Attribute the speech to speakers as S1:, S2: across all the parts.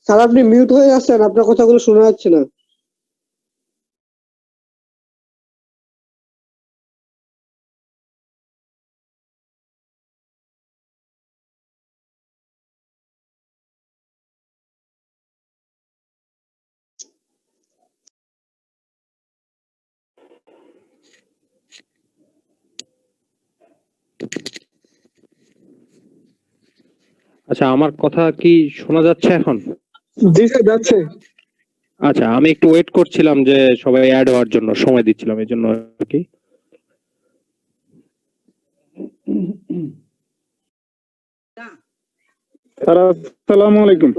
S1: Sir আপনি mute হয়ে যাচ্ছেন, আপনার কথাগুলো শোনা যাচ্ছে না।
S2: আচ্ছা, আমার কথা কি শোনা যাচ্ছে এখন?
S1: জি স্যার, যাচ্ছে।
S2: আচ্ছা, আমি একটু ওয়েট করছিলাম যে সবাই অ্যাড হওয়ার জন্য, সময় দিচ্ছিলাম এই জন্য আর কি।
S3: স্যার আসসালামু আলাইকুম।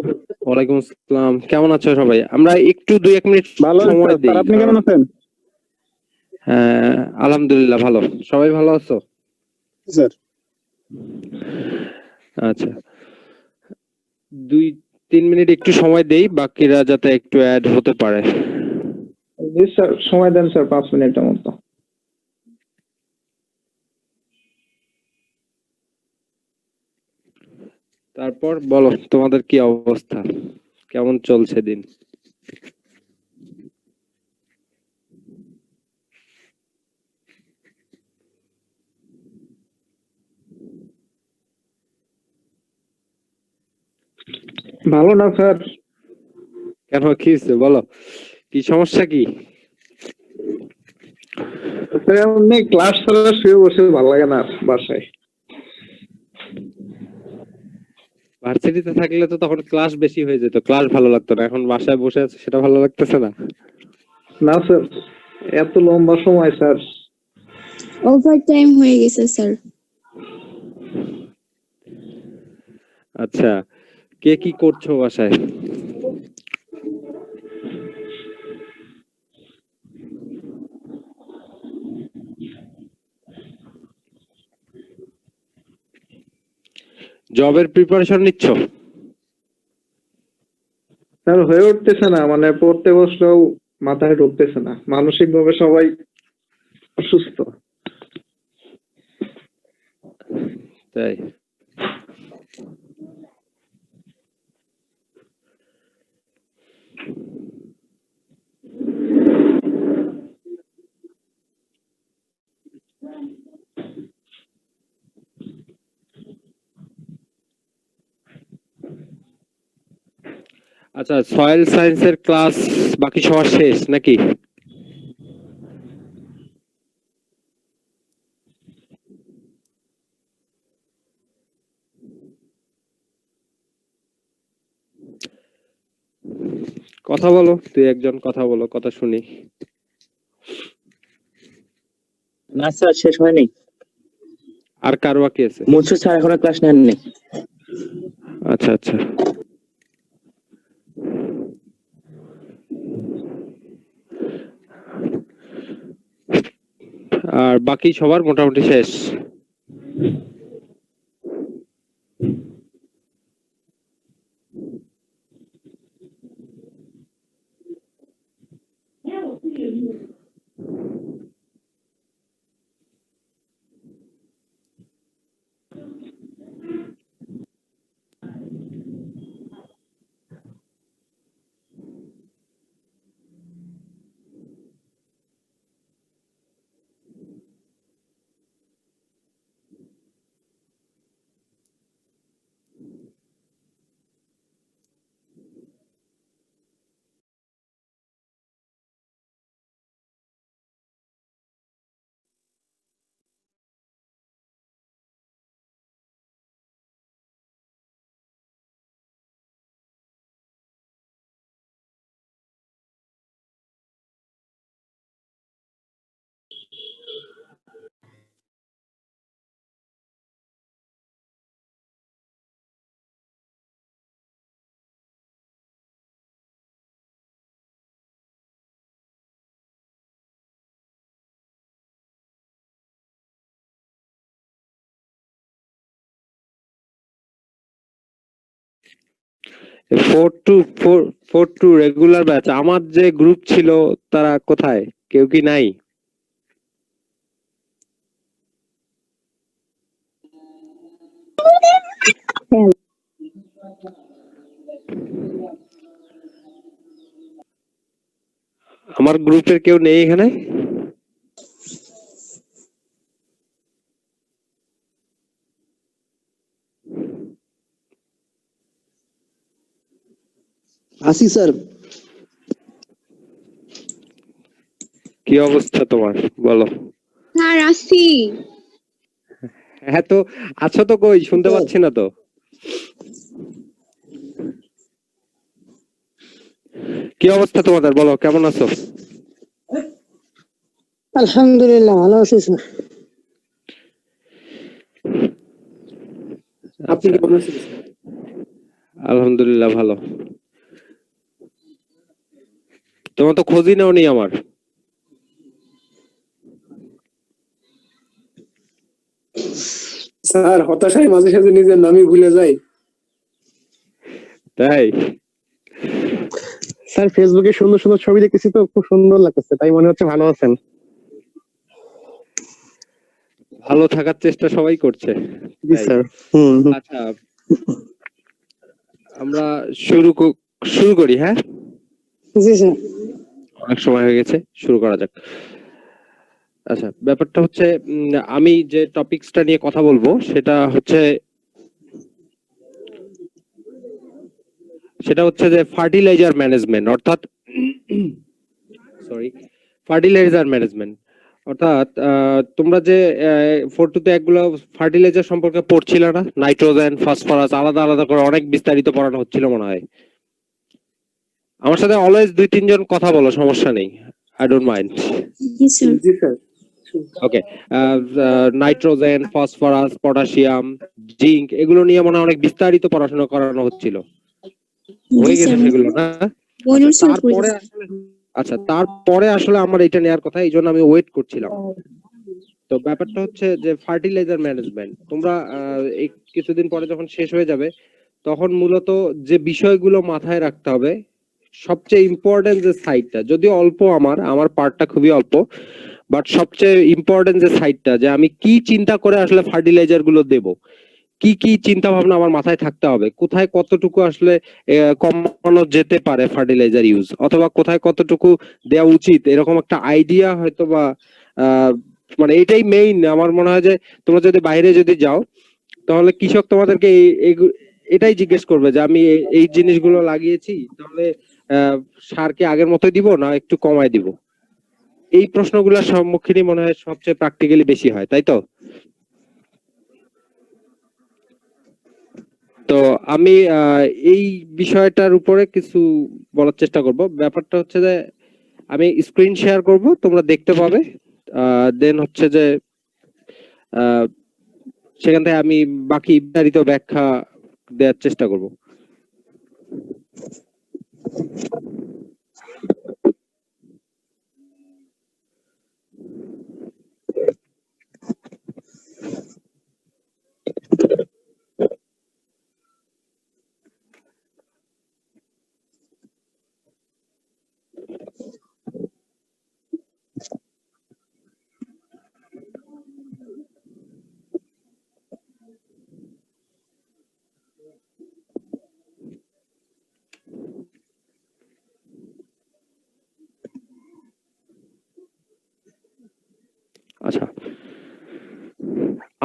S2: ওয়ালাইকুম আসসালাম, কেমন আছো সবাই? আমরা একটু 2-1 মিনিট
S3: ভালো আছি
S2: সময়
S3: স্যার,
S2: দিই।
S3: আপনি কেমন আছেন?
S2: হ্যাঁ, আলহামদুলিল্লাহ ভালো। সবাই ভালো আছো?
S3: স্যার
S2: আচ্ছা, 2-3 মিনিট একটু সময় দেই, বাকিরা যাতে একটু অ্যাড হতে পারে।
S3: জি স্যার, সময় দেন স্যার 5 মিনিটের মতো।
S2: তারপর বলো, তোমাদের কি অবস্থা, কেমন চলছে দিন?
S3: ভালো না স্যার।
S2: কেন, কি হয়েছে বলো, কি সমস্যা কি?
S3: স্যার এমনি ক্লাস ছাড়া শুয়ে বসে ভালো লাগে না বাসায়।
S2: ভার্সিটিতে থাকলে তো তখন ক্লাস বেশি হয়ে যেত, ক্লাস ভালো লাগতো না, এখন বাসায় বসে আছে সেটা ভালো লাগতেছে না।
S3: না স্যার, এত লম্বা সময় স্যার।
S4: ওভার টাইম হয়ে গেছে স্যার।
S2: আচ্ছা, কে কি করছো বাসায়? জবের প্রিপারেশন নিচ্ছ?
S3: স্যার হয়ে উঠতেছে না, মানে পড়তে বসলেও মাথায় ঢুকতেছে না, মানসিক ভাবে সবাই অসুস্থ।
S2: তাই? আচ্ছা, সয়েল সায়েন্সের ক্লাস বাকি সবার শেষ নাকি? কথা বলো, তুই একজন কথা বলো, কথা শুনি।
S5: না স্যার, শেষ হয়নি।
S2: আর কার বাকি আছে?
S5: মুনসুর স্যার এখনো ক্লাস নেননি।
S2: আচ্ছা আচ্ছা, বাকি সবার মোটামুটি শেষ। ফোর টু রেগুলার ব্যাচ, আমার যে গ্রুপ ছিল তারা কোথায়? কেউ কি নাই? আমার গ্রুপের কেউ নেই এখানে?
S1: আসি স্যার।
S2: কি অবস্থা তোমার বলো?
S4: স্যার আসি।
S2: হ্যাঁ, তো আছো তো? কই শুনতে পাচ্ছি না তো। কি অবস্থা তোমাদের বলো, কেমন আছো?
S1: আলহামদুলিল্লাহ ভালো আছি স্যার। আপনি
S2: আচ্ছা,
S1: কেমন আছেন?
S2: আলহামদুলিল্লাহ ভালো। তোমার তো খোঁজই নাওনি আমার।
S1: স্যার হতাশায় মাঝে সাঝে নিজের নামই ভুলে যাই।
S2: তাই?
S6: স্যার ফেসবুকে সুন্দর সুন্দর ছবি দেখতেছি তো খুব সুন্দর লাগতেছে, তাই মনে হচ্ছে ভালো আছেন।
S2: ভালো থাকার চেষ্টা সবাই করছে।
S6: জি
S2: তাই।
S6: স্যার।
S2: আচ্ছা, আমরা শুরু করি। হ্যাঁ,
S1: জি স্যার।
S2: অনেক সময় হয়ে গেছে, শুরু করা যাক। আচ্ছা, ব্যাপারটা হচ্ছে আমি যে টপিকসটা নিয়ে কথা বলবো সেটা হচ্ছে যে ফার্টিলাইজার ম্যানেজমেন্ট, অর্থাৎ ফার্টিলাইজার ম্যানেজমেন্ট অর্থাৎ তোমরা যে ফোর টু তে একগুলো ফার্টিলাইজার সম্পর্কে পড়ছিলে না? নাইট্রোজেন, ফসফরাস, আলাদা আলাদা করে অনেক বিস্তারিত পড়ানো হচ্ছিল মনে হয়। আমার সাথে অলওয়েজ 2-3 জন কথা বলো, সমস্যা নেই, I don't mind.
S4: G sir.
S1: G sir.
S2: Okay. Nitrogen, phosphorus, potassium, zinc, এগুলো নিয়ে মনে হয় অনেক বিস্তারিত পড়াশোনা করানো হচ্ছিল। হয়ে গেছে সেগুলো না? তারপরে আসলে আমার এটা নেওয়ার কথা, এই জন্য আমি ওয়েট করছিলাম। তো ব্যাপারটা হচ্ছে যে ফার্টিলাইজার ম্যানেজমেন্ট তোমরা এই কিছুদিন পরে যখন শেষ হয়ে যাবে, তখন মূলত যে বিষয়গুলো মাথায় রাখতে হবে, সবচেয়ে ইম্পর্টেন্ট যে সাইডটা, যদিও অল্প, আমার পার্টটা খুবই অল্প, বাট সবচেয়ে ইম্পর্টেন্ট যে সাইডটা, যে আমি কি চিন্তা করে আসলে ফার্টিলাইজার গুলো দেব, কি কি চিন্তা ভাবনা আমার মাথায় থাকতে হবে, কোথায় কতটুকু আসলে কমানো যেতে পারে ফার্টিলাইজার ইউজ, অথবা কোথায় কতটুকু দেওয়া উচিত, এরকম একটা আইডিয়া হয়তো বা মানে এটাই মেইন। আমার মনে হয় যে তোমরা যদি বাইরে যদি যাও, তাহলে কৃষক তোমাদেরকে এটাই জিজ্ঞেস করবে যে আমি এই জিনিসগুলো লাগিয়েছি, তাহলে সার কি আগের মতোই দিব না একটু কমায় দিব? এই প্রশ্নগুলোর সম্মুখীনই মনে হয় সবচেয়ে প্র্যাকটিক্যালি বেশি হয়, তাই তো? তো আমি এই বিষয়টার উপরে কিছু বলার চেষ্টা করব। ব্যাপারটা হচ্ছে যে আমি স্ক্রিন শেয়ার করব, তোমরা দেখতে পাবে, দেন হচ্ছে যে সেখান থেকে আমি বাকি বিস্তারিত ব্যাখ্যা দেওয়ার চেষ্টা করব।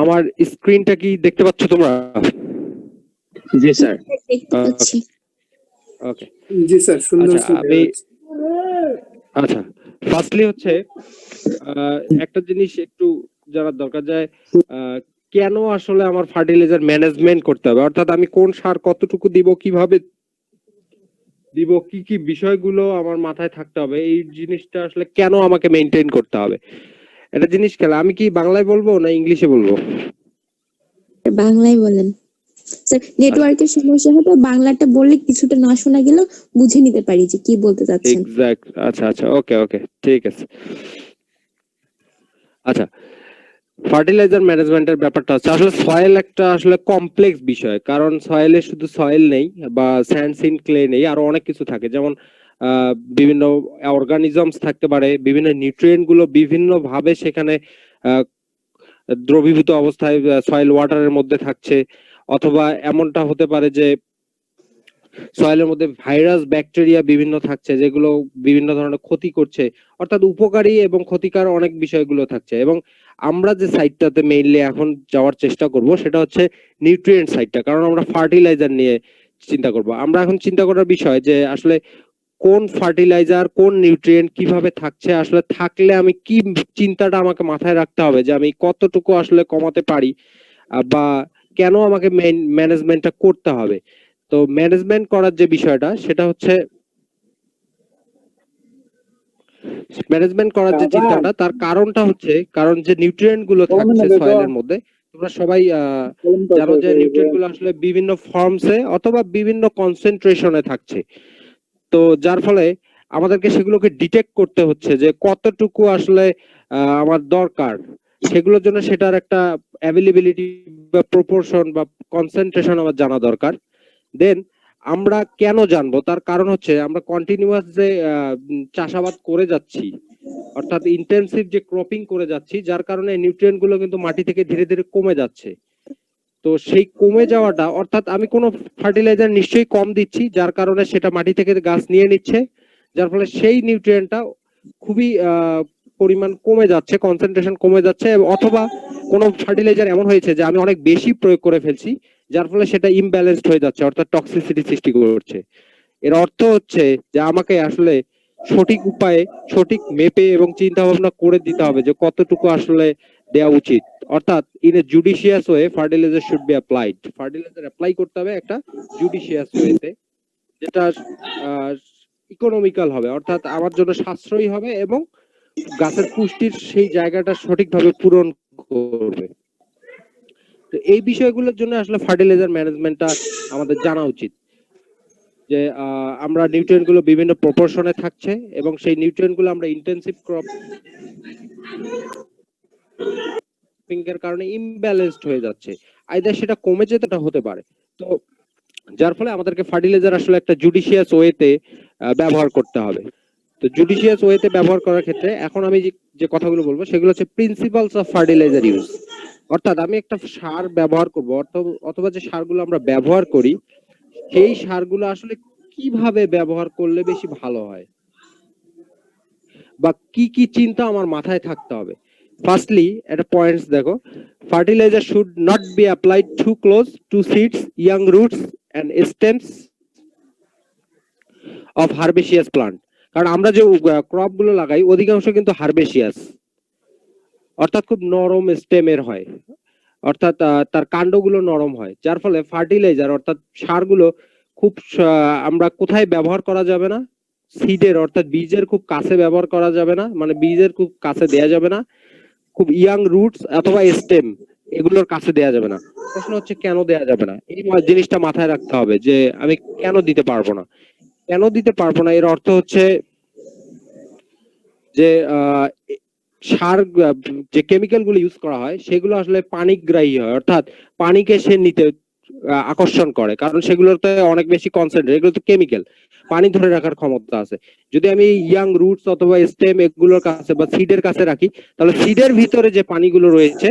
S2: আমার স্ক্রিনটা কি দেখতে পাচ্ছ তোমরা?
S5: জি স্যার।
S4: দেখতে পাচ্ছি।
S2: ওকে,
S7: জি স্যার, সুন্দর
S2: আচ্ছা আমি আচ্ছা ফার্স্টলি হচ্ছে একটা জিনিস একটু জানার দরকার যে কেন আসলে আমার ফার্টিলাইজার ম্যানেজমেন্ট করতে হবে, অর্থাৎ আমি কোন সার কতটুকু দিব, কিভাবে দিব, কি কি বিষয়গুলো আমার মাথায় থাকতে হবে, এই জিনিসটা আসলে কেন আমাকে মেনটেন করতে হবে। এটা জিনিস খেলা আমি কি বাংলায় বলবো না ইংলিশে বলবো?
S4: বাংলায় বলেন স্যার, নেটওয়ার্কের সমস্যা হবে, বাংলাটা বললে কিছুটা না শোনা গেলেও বুঝে নিতে পারি যে কি বলতে চাচ্ছেন।
S2: এক্সাক্ট, আচ্ছা আচ্ছা, ওকে ওকে, ঠিক আছে। আচ্ছা, ফার্টিলাইজার ম্যানেজমেন্টের ব্যাপারটা হচ্ছে আসলে সয়েল একটা আসলে কমপ্লেক্স বিষয়, কারণ সয়েলে শুধু সয়েল নেই বা স্যান্ড সিন ক্লে নেই, আরো অনেক কিছু থাকে, যেমন বিভিন্ন অর্গানিজমস থাকতে পারে, বিভিন্ন নিউট্রিয়েন্ট গুলো বিভিন্ন ভাবে সেখানে দ্রবীভূত অবস্থায় সয়েল ওয়াটারের মধ্যে থাকছে, অথবা এমনটা হতে পারে যে সয়েলের মধ্যে ভাইরাস ব্যাকটেরিয়া বিভিন্ন থাকছে যেগুলো বিভিন্ন ধরনের ক্ষতি করছে, অর্থাৎ উপকারী এবং ক্ষতিকার অনেক বিষয়গুলো থাকছে। এবং আমরা যে সাইডটাতে মেইনলি এখন যাওয়ার চেষ্টা করব সেটা হচ্ছে নিউট্রিয়েন্ট সাইডটা, কারণ আমরা ফার্টিলাইজার নিয়ে চিন্তা করব। আমরা এখন চিন্তা করার বিষয় যে আসলে কোন ফার্টিলাইজার কোন নিউট্রিয়েন্ট কিভাবে থাকছে, আসলে থাকলে আমি কি চিন্তাটা আমাকে মাথায় রাখতে হবে যে আমি কতটুকু আসলে কমাতে পারি, বা কেন আমাকে ম্যানেজমেন্টটা করতে হবে। তো ম্যানেজমেন্ট করার যে বিষয়টা সেটা হচ্ছে ম্যানেজমেন্ট করার যে চিন্তাটা, তার কারণটা হচ্ছে কারণ যে নিউট্রিয়েন্ট গুলো থাকছে সয়েলের মধ্যে, তোমরা সবাই জানো যে নিউট্রিয়েন্ট গুলো আসলে বিভিন্ন ফর্মসে অথবা বিভিন্ন কনসেন্ট্রেশনে থাকছে। তো যার ফলে আমাদেরকে সেগুলোকে ডিটেক্ট করতে হচ্ছে যে কতটুকু আসলে আমার দরকার, সেগুলোর জন্য সেটার একটা অ্যাভেলেবিলিটি বা প্রপোর্শন বা কনসেন্ট্রেশন আমার জানা দরকার। দেন আমরা কেন জানবো, তার কারণ হচ্ছে আমরা কন্টিনিউয়াস যে চাষাবাদ করে যাচ্ছি, অর্থাৎ ইন্টেনসিভ যে ক্রপিং করে যাচ্ছি, যার কারণে নিউট্রিয়েন্ট গুলো কিন্তু মাটি থেকে ধীরে ধীরে কমে যাচ্ছে। তো সেই কমে যাওয়াটা, অর্থাৎ আমি কোনো ফার্টিলাইজার নিশ্চয়ই কম দিচ্ছি, যার কারণে সেটা মাটি থেকে গাছ নিয়ে নিচ্ছে, যার ফলে সেই নিউট্রিয়েন্টটা খুবই পরিমাণ কমে যাচ্ছে, কনসেন্ট্রেশন কমে যাচ্ছে, অথবা কোনো ফার্টিলাইজার এমন হয়েছে যে আমি অনেক বেশি প্রয়োগ করে ফেলছি, যার ফলে সেটা ইমব্যালেন্সড হয়ে যাচ্ছে, অর্থাৎ টক্সিসিটি সৃষ্টি করছে। এর অর্থ হচ্ছে যে আমাকে আসলে সঠিক উপায়ে সঠিক মেপে এবং চিন্তা ভাবনা করে দিতে হবে যে কতটুকু আসলে দেওয়া উচিত, অর্থাৎ in a judicious way fertiliser should be applied. Fertiliser apply করতে হবে একটা জুডিশিয়াস ওয়েতে, যেটা ইকোনমিক্যাল হবে, অর্থাৎ আমার জন্য সাশ্রয়ী হবে এবং গাছের পুষ্টির সেই জায়গাটা সঠিকভাবে পূরণ করবে। তো এই বিষয়গুলোর জন্য আসলে ফার্টিলাইজার ম্যানেজমেন্টটা আমাদের জানা উচিত, যে আমরা নিউট্রিয়েন্ট গুলো বিভিন্ন প্রপোর্শনে থাকছে এবং সেই নিউট্রিয়েন্ট গুলো আমরা ইন্টেনসিভ ক্রপিং এর কারণে ইমব্যালেন্সড হয়ে যাচ্ছে, আইদার সেটা কমে যেতে হতে পারে। তো যার ফলে আমাদেরকে ফার্টিলাইজার আসলে একটা জুডিশিয়াস ওয়েতে ব্যবহার করতে হবে। তো জুডিশিয়াস ওয়েতে ব্যবহার করার ক্ষেত্রে এখন আমি যে কথাগুলো বলবো সেগুলো হচ্ছে প্রিন্সিপালস অফ ফার্টিলাইজার ইউজ, অর্থাৎ আমি একটা সার ব্যবহার করব অথবা যে সারগুলো আমরা ব্যবহার করি সেই সারগুলো আসলে কিভাবে ব্যবহার করলে বেশি ভালো হয়, বা কি কি চিন্তা আমার মাথায় থাকতে হবে। ফার্স্টলি একটা পয়েন্টস দেখো, fertilizer should not be applied to close to seeds, young roots and stems of herbaceous plant. কারণ আমরা যে ক্রপ গুলো লাগাই অধিকাংশ কিন্তু হারবেসিয়াস, অর্থাৎ খুব নরম স্টেমের হয়, অর্থাৎ তার কাণ্ডগুলো নরম হয়, যার ফলে ফার্টিলাইজার অর্থাৎ সারগুলো খুব আমরা কোথায় ব্যবহার করা যাবে না, সিডের অর্থাৎ বীজের খুব কাছে ব্যবহার করা যাবে না, মানে বীজের খুব কাছে দেয়া যাবে না, খুব ইয়াং রুটস অথবা স্টেম এগুলোর কাছে দেয়া যাবে না। প্রশ্ন হচ্ছে কেন দেয়া যাবে না, এই জিনিসটা মাথায় রাখতে হবে যে আমি কেন দিতে পারবো না। কেন দিতে পারবো না এর অর্থ হচ্ছে যে সার যে কেমিক্যাল গুলো ইউজ করা হয় সেগুলো আসলে পানিগ্রাহী হয়, অর্থাৎ পানিকে সে নিতে আকর্ষণ করে, কারণ সেগুলোতে অনেক বেশি কনসেন্ট্রেট, এগুলো তো কেমিক্যাল, পানি ধরে রাখার ক্ষমতা আছে। যদি আমি ইয়াং রুটস অথবা স্টেম এগুলোর কাছে বা সিডের কাছে রাখি, তাহলে সিডের ভিতরে যে পানিগুলো রয়েছে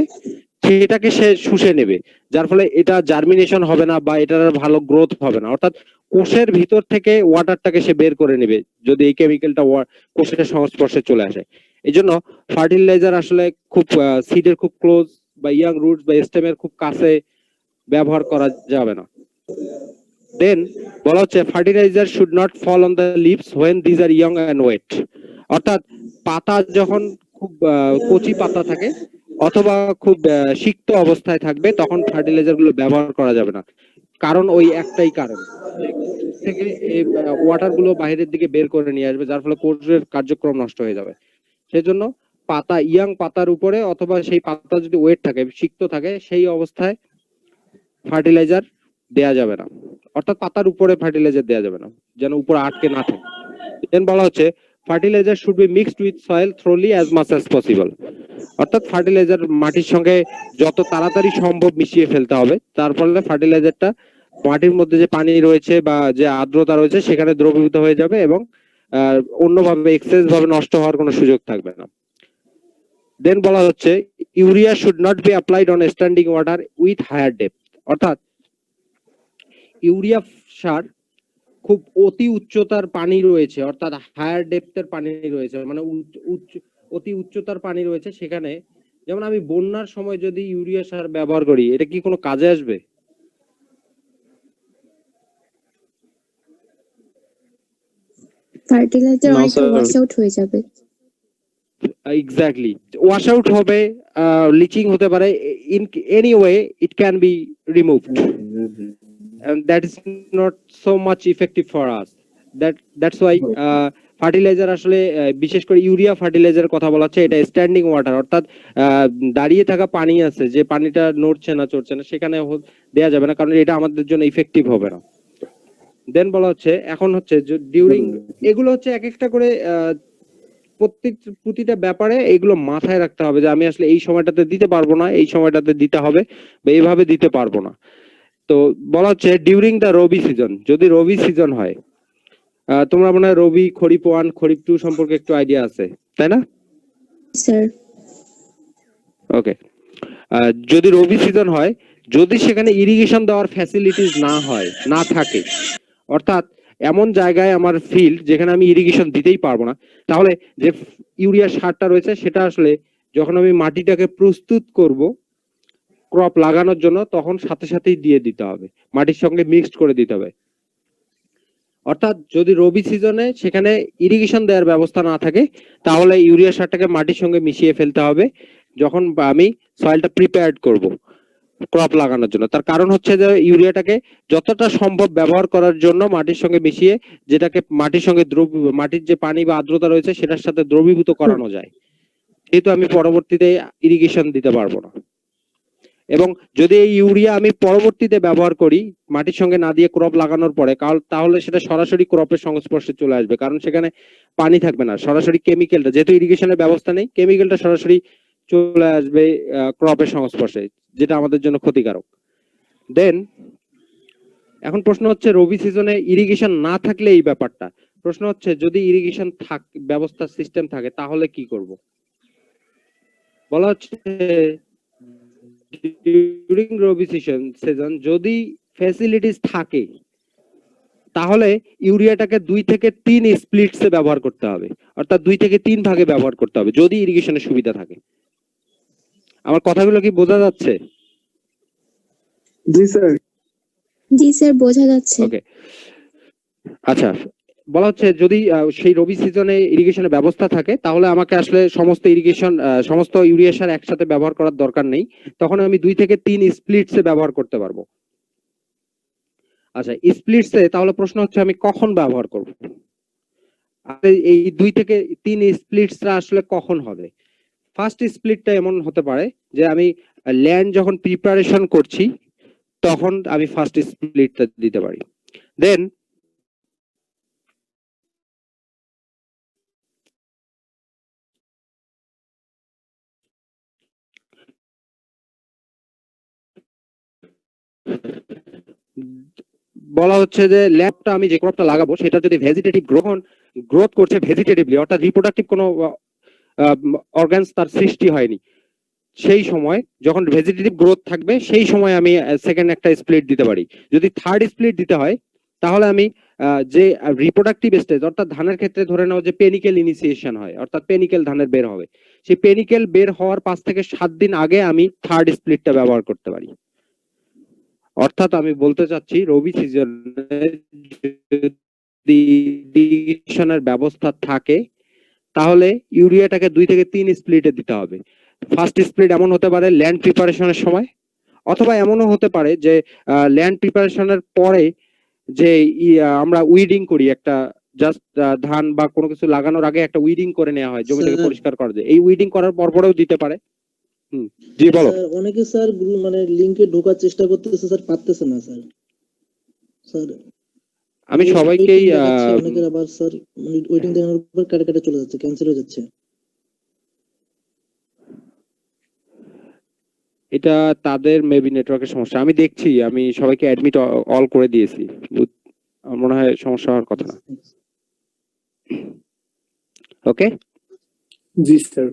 S2: সেটাকে সে শুষে নেবে, যার ফলে এটা জার্মিনেশন হবে না বা এটার ভালো গ্রোথ হবে না, অর্থাৎ কোষের ভিতর থেকে ওয়াটারটাকে সে বের করে নেবে যদি এই কেমিক্যালটা কোষের সংস্পর্শে চলে আসে। এই জন্য ফার্টিলাইজার আসলে খুব সিডের খুব ক্লোজ বা ইয়াং রুটস বা স্টেমের খুব কাছে ব্যবহার করা যাবে না। দেন বলা হচ্ছে fertiliser should not fall on the leaves when these are young and wet, অর্থাৎ পাতা যখন খুব কচি পাতা থাকে অথবা খুব সিক্ত অবস্থায় থাকবে তখন ফার্টিলাইজার গুলো ব্যবহার করা যাবে না। কারণ ওই একটাই কারণ থেকে এই ওয়াটার গুলো বাইরের দিকে বের করে নিয়ে আসবে, যার ফলে কোষের কার্যক্রম নষ্ট হয়ে যাবে। সেজন্য পাতা ইয়াং পাতার উপরে অথবা সেই পাতা যদি ওয়েট থাকে সিক্ত থাকে সেই অবস্থায় ফার্টিলাইজার দেয়া যাবে না, অর্থাৎ পাতার উপরে ফার্টিলাইজার দেয়া যাবে না, যেন উপরে আটকে না থাকে। দেন বলা হচ্ছে fertiliser should B mixed with soil thoroughly as much as possible, অর্থাৎ ফার্টিলাইজার মাটির সঙ্গে যত তাড়াতাড়ি সম্ভব মিশিয়ে ফেলতে হবে, তার ফলে ফার্টিলাইজারটা মাটির মধ্যে যে পানি রয়েছে বা যে আর্দ্রতা রয়েছে সেখানে দ্রবীভূত হয়ে যাবে এবং অন্যভাবে এক্সেস ভাবে নষ্ট হওয়ার কোনো সুযোগ থাকবে না। দেন বলা হচ্ছে urea should not be applied on standing water with higher depth, অর্থাৎ ইউরিয়া সার খুব অতি উচ্চতার পানি রয়েছে, অর্থাৎ হায়ার ডেপথের পানি রয়েছে, মানে অতি উচ্চতার পানি রয়েছে সেখানে, যেমন আমি বন্যার সময় যদি ইউরিয়া সার ব্যবহার করি এটা কি কোনো কাজে আসবে?
S4: ফার্টিলাইজার
S5: No,
S4: অনেক
S5: sir.
S4: ওয়াশ আউট হয়ে যাবে।
S2: এক্স্যাক্টলি, ওয়াশ আউট হবে, লিচিং হতে পারে, in any way it can be removed and that is not so much effective for us. That's why fertiliser আসলে বিশেষ করে ইউরিয়া ফার্টিলাইজার কথা বলা হচ্ছে, এটা স্ট্যান্ডিং ওয়াটার, অর্থাৎ দাঁড়িয়ে থাকা পানি আছে যে পানিটা নড়ছে না চড়ছে না সেখানে দেয়া যাবে না, কারণ এটা আমাদের জন্য ইফেক্টিভ হবে না। দেন বলা হচ্ছে এখন হচ্ছে ডিউরিং, এগুলো হচ্ছে এক একটা করে প্রতিটা ব্যাপারে এগুলো মাথায় রাখতে হবে যে আমি আসলে এই সময়টাতে দিতে পারবো না, এই সময়টাতে দিতে হবে বা এইভাবে দিতে পারবো না। তো বলা হচ্ছে ডিউরিং দ্য রবি সিজন, যদি রবি সিজন হয়, তোমরা মনে হয় রবি, খরিফ 1 খরিফ 2 সম্পর্কে একটু আইডিয়া আছে তাই না?
S4: স্যার
S2: ওকে, যদি রবি সিজন হয়, যদি সেখানে ইরিগেশন দেওয়ার ফ্যাসিলিটিস না থাকে, অর্থাৎ এমন জায়গায় আমার ফিল্ড যেখানে আমি ইরিগেশন দিতেই পারবো না, তাহলে যে ইউরিয়া সারটা রয়েছে সেটা আসলে যখন আমি মাটিটাকে প্রস্তুত করব ক্রপ লাগানোর জন্য তখন সাথে সাথেই দিয়ে দিতে হবে, মাটির সঙ্গে মিক্সড করে দিতে হবে। অর্থাৎ যদি রবি সিজনে সেখানে ইরিগেশন দেওয়ার ব্যবস্থা না থাকে তাহলে ইউরিয়া সারটাকে মাটির সঙ্গে মিশিয়ে ফেলতে হবে যখন আমি সয়েলটা প্রিপেয়ার্ড করব ক্রপ লাগানোর জন্য। তার কারণ হচ্ছে যে ইউরিয়াটাকে যতটা সম্ভব ব্যবহার করার জন্য মাটির সঙ্গে মিশিয়ে, যেটাকে মাটির সঙ্গে মাটির যে পানি বা আর্দ্রতা রয়েছে সেটার সাথে দ্রবীভূত করানো যায়, যেহেতু আমি পরবর্তীতে ইরিগেশন দিতে পারবো না। এবং যদি এই ইউরিয়া আমি পরবর্তীতে ব্যবহার করি মাটির সঙ্গে না দিয়ে ক্রপ লাগানোর পরে, তাহলে সেটা সরাসরি ক্রপের সংস্পর্শে চলে আসবে, কারণ সেখানে পানি থাকবে না, সরাসরি কেমিক্যালটা, যেহেতু ইরিগেশনের ব্যবস্থা নেই, কেমিক্যালটা সরাসরি চলে আসবে ক্রপের সংস্পর্শে, যেটা আমাদের জন্য ক্ষতিকারক। দেন এখন প্রশ্ন হচ্ছে রবি সিজনে ইরিগেশন না থাকলে এই ব্যাপারটা, প্রশ্ন হচ্ছে যদি ইরিগেশন ব্যবস্থা সিস্টেম থাকে তাহলে কি করব? বলা হচ্ছে ডিউরিং রবি সিজন যদি ফ্যাসিলিটিস থাকে তাহলে ইউরিয়াটাকে 2 থেকে 3 স্প্লিটসে ব্যবহার করতে হবে, অর্থাৎ 2 থেকে 3 ভাগে ব্যবহার করতে হবে যদি ইরিগেশনের সুবিধা থাকে। আমার কথাগুলো কি বোঝা যাচ্ছে?
S6: জি স্যার।
S4: জি স্যার বোঝা যাচ্ছে।
S2: ওকে, আচ্ছা, বলা হচ্ছে যদি সেই রবি সিজনে ইরিগেশনের ব্যবস্থা থাকে তাহলে আমাকে আসলে সমস্ত ইউরিয়া সার একসাথে ব্যবহার করার দরকার নেই, তখন আমি 2 থেকে 3 স্প্লিটসে ব্যবহার করতে পারবো। আচ্ছা, স্প্লিটসে তাহলে প্রশ্ন হচ্ছে আমি কখন ব্যবহার করব? এই 2 থেকে 3 স্প্লিটসটা আসলে কখন হবে? ফার্স্ট স্প্লিটটা এমন হতে পারে যে আমি ল্যান্ড যখন প্রিপারেশন করছি তখন আমি ফার্স্ট স্প্লিটটা দিতে পারি। দেন বলা হচ্ছে যে ল্যাবটা আমি যে ক্রপটা লাগাবো সেটা যদি ভেজিটেটিভ গ্রোথ করছে ভেজিটেটিভলি, অর্থাৎ রিপ্রোডাক্টিভ কোনো অর্গানস তার সৃষ্টি হয়নি, সেই সময় যখন ভেজিটেটিভ গ্রোথ থাকবে সেই সময় আমি সেকেন্ড একটা স্প্লিট দিতে পারি। যদি থার্ড স্প্লিট দিতে হয় তাহলে আমি যে রিপ্রোডাক্টিভ স্টেজ, অর্থাৎ ধানের ক্ষেত্রে ধরে নাও যে পেনিকেল ইনিশিয়েশন হয়, অর্থাৎ পেনিকেল ধানের বের হবে, সেই পেনিকেল বের হওয়ার 5 থেকে 7 দিন আগে আমি থার্ড স্প্লিটটা ব্যবহার করতে পারি। অর্থাৎ আমি বলতে চাচ্ছি রবি সিজনে যদি ইরিগেশনের ব্যবস্থা থাকে তাহলে ইউরিয়াটাকে 2 থেকে 3 স্প্লিটে দিতে হবে। ফার্স্ট স্প্লিট এমন হতে পারে ল্যান্ড প্রিপারেশনের সময়, অথবা এমনও হতে পারে যে ল্যান্ড প্রিপারেশনের পরে যে আমরা উইডিং করি, একটা জাস্ট ধান বা কোনো কিছু লাগানোর আগে একটা উইডিং করে নেওয়া হয়, জমিটাকে পরিষ্কার করা যায়, এই উইডিং করার পরেও দিতে পারে। জি বলো।
S7: স্যার অনেকে স্যার মানে লিংকে ঢোকার চেষ্টা করতেছে স্যার, পারতেছে না স্যার। স্যার
S2: আমি সবাইকেই
S7: অনেকের আবার স্যার মানে ওয়েটিং দেখানোর পর কাটে কাটে চলে যাচ্ছে, ক্যান্সেল হয়ে যাচ্ছে।
S2: এটা তাদের মেবি নেটওয়ার্কের সমস্যা। আমি দেখছি, আমি সবাইকে অ্যাডমিট অল করে দিয়েছি, আমার মনে হয় সমস্যা হওয়ার কথা না। ওকে
S6: জি স্যার।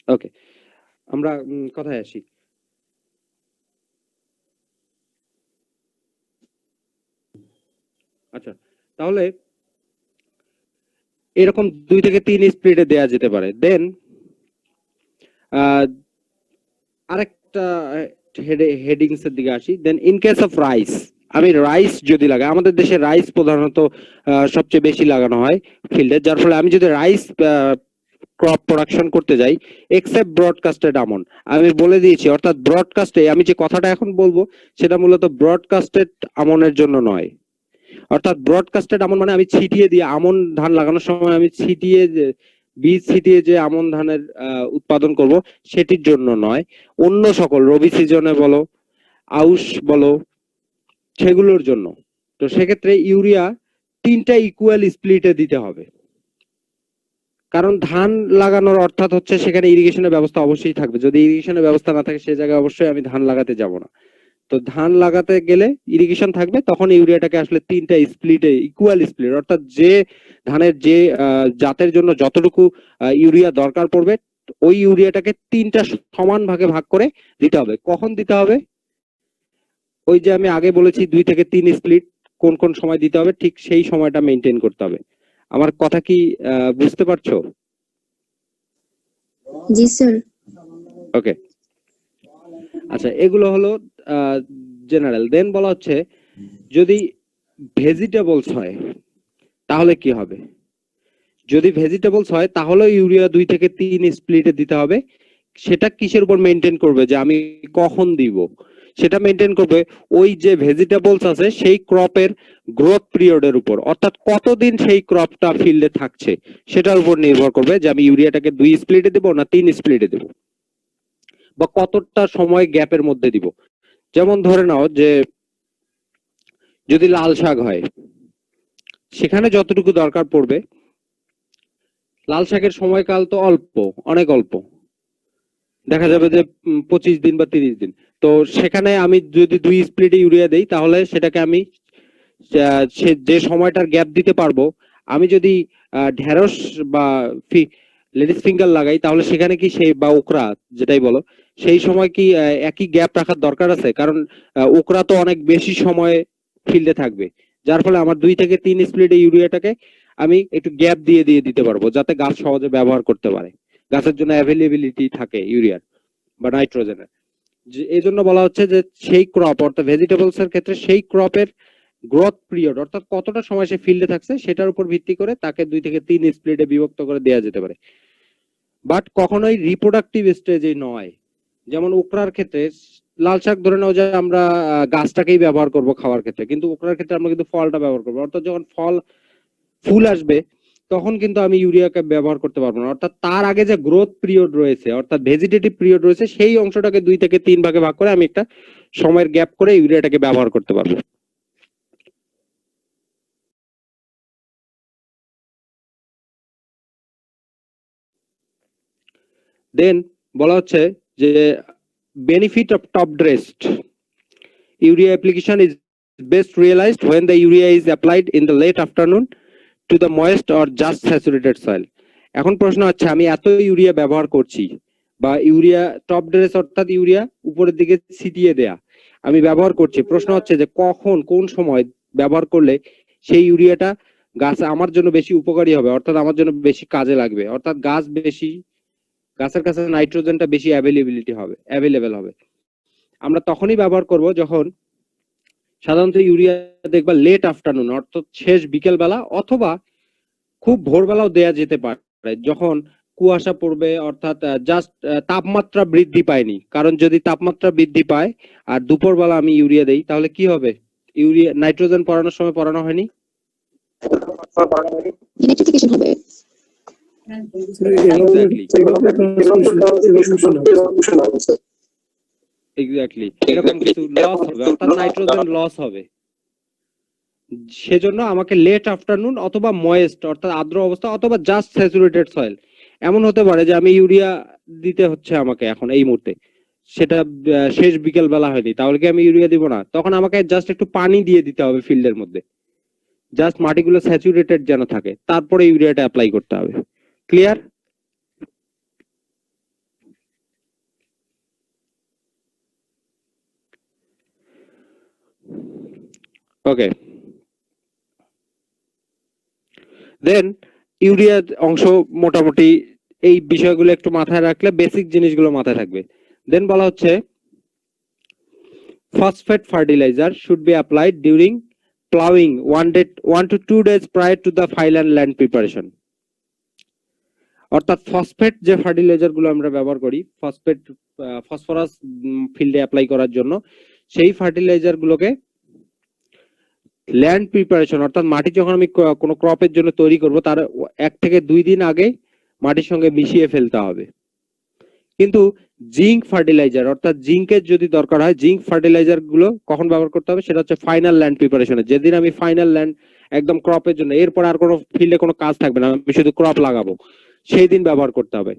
S2: ওকে, আমরা কথায় আসি। আচ্ছা, তাহলে এরকম 2 থেকে 3 স্প্লিটে দেয়া যেতে পারে। দেন আরেকটা হেডিংস এর দিকে আসি। দেন ইন কেস অফ রাইস, আমি রাইস যদি লাগাই, আমাদের দেশে রাইস প্রধানত সবচেয়ে বেশি লাগানো হয় ফিল্ডে, যার ফলে আমি যদি রাইস ক্রপ প্রোডাকশন করতে যাই, এক্সেপ্ট ব্রডকাস্টেড আমন, আমি বলে দিয়েছি, অর্থাৎ ব্রডকাস্টে আমি যে কথাটা এখন বলবো সেটা মূলত ব্রডকাস্টেড আমনের জন্য নয়। অর্থাৎ ব্রডকাস্টেড আমন মানে আমি ছিটিয়ে দিয়ে, আমন ধান লাগানোর সময় আমি ছিটিয়ে বীজ ছিটিয়ে যে আমন ধানের উৎপাদন করব সেটির জন্য নয়, অন্য সকল রবি সিজনে বলো, আউশ বলো, সেগুলোর জন্য। তো সেক্ষেত্রে ইউরিয়া 3টা ইকুয়াল স্প্লিটে দিতে হবে, কারণ ধান লাগানোর অর্থাৎ হচ্ছে সেখানে ইরিগেশনের ব্যবস্থা অবশ্যই থাকবে। যদি ইরিগেশনের ব্যবস্থা না থাকে সেই জায়গায় অবশ্যই আমি ধান লাগাতে যাব না। তো ধান লাগাতে গেলে ইরিগেশন থাকবে, তখন ইউরিয়াটাকে আসলে 3টা স্প্লিটে ইকুয়াল স্প্লিট, অর্থাৎ যে ধানের যে জাতের জন্য যতটুকু ইউরিয়া দরকার পড়বে ওই ইউরিয়াটাকে 3টা সমান ভাগে ভাগ করে দিতে হবে। কখন দিতে হবে? ওই যে আমি আগে বলেছি 2 থেকে 3 স্প্লিট কোন কোন সময় দিতে হবে, ঠিক সেই সময়টা মেনটেন করতে হবে। আমার কথা কি বুঝতে পারছো?
S4: জি স্যার।
S2: ওকে, আচ্ছা, এগুলো হলো জেনারেল। দেন বলা হচ্ছে যদি ভেজিটেবলস হয় তাহলে কি হবে। যদি ভেজিটেবলস হয় তাহলে ইউরিয়া 2 থেকে 3 স্প্লিটে দিতে হবে। সেটা কিসের উপর মেনটেন করবে যে আমি কখন দিব, সেটা মেনটেন করবে ওই যে ভেজিটেবলস আছে সেই ক্রপের গ্রোথ পিরিয়ডের উপর, অর্থাৎ কতদিন সেই ক্রপটা ফিল্ডে থাকছে সেটার উপর নির্ভর করবে যে আমি ইউরিয়াটাকে 2 স্প্লিটে দেব না 3 স্প্লিটে দেব, বা কতটা সময় গ্যাপের মধ্যে দিব। যেমন ধরে নাও যে যদি লাল শাক হয়, সেখানে যতটুকু দরকার পড়বে, লাল শাকের সময়কাল তো অল্প, অনেক অল্প, দেখা যাবে যে 25 দিন বা 30 দিন। তো সেখানে আমি যদি 2 স্প্লিটে ইউরিয়া দেই তাহলে সেটাকে আমি যে সময়টার গ্যাপ দিতে পারবো। আমি যদি ঢেঁড়স বা লেডিস ফিঙ্গার লাগাই তাহলে সেখানে কি সেই, বা ওকরা যেটাই বলো, সেই সময় কি একই গ্যাপ রাখার দরকার আছে? কারণ ওকরা তো অনেক বেশি সময় ফিল্ডে থাকবে, যার ফলে আমার 2 থেকে 3 স্প্লিটে ইউরিয়াটাকে আমি একটু গ্যাপ দিয়ে দিতে পারবো, যাতে গাছ সহজে ব্যবহার করতে পারে, গাছের জন্য অ্যাভেলেবিলিটি থাকে ইউরিয়ার বা নাইট্রোজেনের। এই জন্য বলা হচ্ছে যে সেই ক্রপ, অর্থাৎ ভেজিটেবলস এর ক্ষেত্রে সেই ক্রপের গ্রোথ পিরিয়ড, অর্থাৎ কতটা সময় সে ফিল্ডে থাকছে সেটার উপর ভিত্তি করে তাকে 2 থেকে 3 স্প্লিটে বিভক্ত করে দেওয়া যেতে পারে, বাট কখনোই রিপ্রোডাক্টিভ স্টেজে নয়। যেমন ওকরার ক্ষেত্রে, লাল শাক ধরে নাও যে আমরা গাছটাকেই ব্যবহার করব খাওয়ার ক্ষেত্রে, কিন্তু ওকরার ক্ষেত্রে আমরা কিন্তু ফলটা ব্যবহার করবো, অর্থাৎ যখন ফুল আসবে তখন কিন্তু আমি ইউরিয়াকে ব্যবহার করতে পারবো না। অর্থাৎ তার আগে যে গ্রোথ পিরিয়ড রয়েছে, অর্থাৎ ভেজিটেটিভ পিরিয়ড রয়েছে, সেই অংশটাকে 2 থেকে 3 ভাগে ভাগ করে আমি একটা সময়ের গ্যাপ করে ইউরিয়াটাকে ব্যবহার করতে পারবো। দেন বলা হচ্ছে যে benefit of top dressed urea application is best realized when the urea is applied in the late afternoon to the moist or just saturated soil. এখন প্রশ্ন হচ্ছে আমি এত ইউরিয়া ব্যবহার করছি, বা ইউরিয়া টপ ড্রেস অর্থাৎ ইউরিয়া উপরের দিকে ছিটিয়ে দেয়া আমি ব্যবহার করছি, প্রশ্ন হচ্ছে যে কখন কোন সময় ব্যবহার করলে সেই ইউরিয়াটা গাছ আমার জন্য বেশি উপকারী হবে, অর্থাৎ আমার জন্য বেশি কাজে লাগবে, অর্থাৎ গাছ বেশি গাছের কাছে নাইট্রোজেনটা বেশি অ্যাভেলেবেল হবে। আমরা তখনই ব্যবহার করব যখন সাধারণত ইউরিয়া দেখবা লেট আফটারনুন অর্থাৎ শেষ বিকেল বেলা অথবা খুব ভোরবেলাও দেয়া যেতে পারে, যখন কুয়াশা পড়বে অর্থাৎ জাস্ট তাপমাত্রা বৃদ্ধি পায়নি। কারণ যদি তাপমাত্রা বৃদ্ধি পায় আর দুপুরবেলা আমি ইউরিয়া দেই তাহলে কি হবে? ইউরিয়া নাইট্রোজেন পড়ানোর সময় পড়ানো হয়নি,
S4: ইলেকট্রিফিকেশন হবে।
S2: এক্স্যাক্টলি এরকম কিছু লস হবে, অর্থাৎ নাইট্রোজেন লস হবে। সেজন্য আমাকে লেট আফটারনুন অথবা ময়েস্ট অর্থাৎ আর্দ্র অবস্থা অথবা জাস্ট স্যাচুরেটেড সয়েল, এমন হতে পারে যে আমি ইউরিয়া দিতে হচ্ছে আমাকে এখন এই মুহূর্তে, সেটা শেষ বিকেল বেলা হয়নি, তাহলে কি আমি ইউরিয়া দিব না? তখন আমাকে জাস্ট একটু পানি দিয়ে দিতে হবে ফিল্ডের মধ্যে, জাস্ট মাটিগুলো স্যাচুরেটেড যেন থাকে, তারপরে ইউরিয়াটা অ্যাপ্লাই করতে হবে। ক্লিয়ার? ওকে, দেন ইউরিয়ার অংশ মোটামুটি এই বিষয়গুলো একটু মাথায় রাখলে বেসিক জিনিসগুলো মাথায় থাকবে। দেন বলা হচ্ছে phosphate fertilizer should be applied during plowing 1 to 2 days prior to the final land preparation। অর্থাৎ ফসফেট যে ফার্টিলাইজার গুলো আমরা ব্যবহার করি ফসফরাস ফিল্ডে অ্যাপ্লাই করার জন্য, সেই ফার্টিলাইজার গুলোকে ল্যান্ড প্রিপারেশন অর্থাৎ মাটি যখন আমি কোনো ক্রপের জন্য তৈরি করব তার 1 থেকে 2 দিন আগে মাটির সঙ্গে মিশিয়ে ফেলতে হবে। কিন্তু জিঙ্ক ফার্টিলাইজার অর্থাৎ জিঙ্কের যদি দরকার হয়, জিঙ্ক ফার্টিলাইজার গুলো কখন ব্যবহার করতে হবে? সেটা হচ্ছে ফাইনাল ল্যান্ড প্রিপারেশনে, যেদিন আমি ফাইনাল ল্যান্ড একদম ক্রপের জন্য, এরপর আর কোনো ফিল্ডে কোনো কাজ থাকবে না, আমি শুধু ক্রপ লাগাবো, সেই দিন ব্যবহার করতে হবে।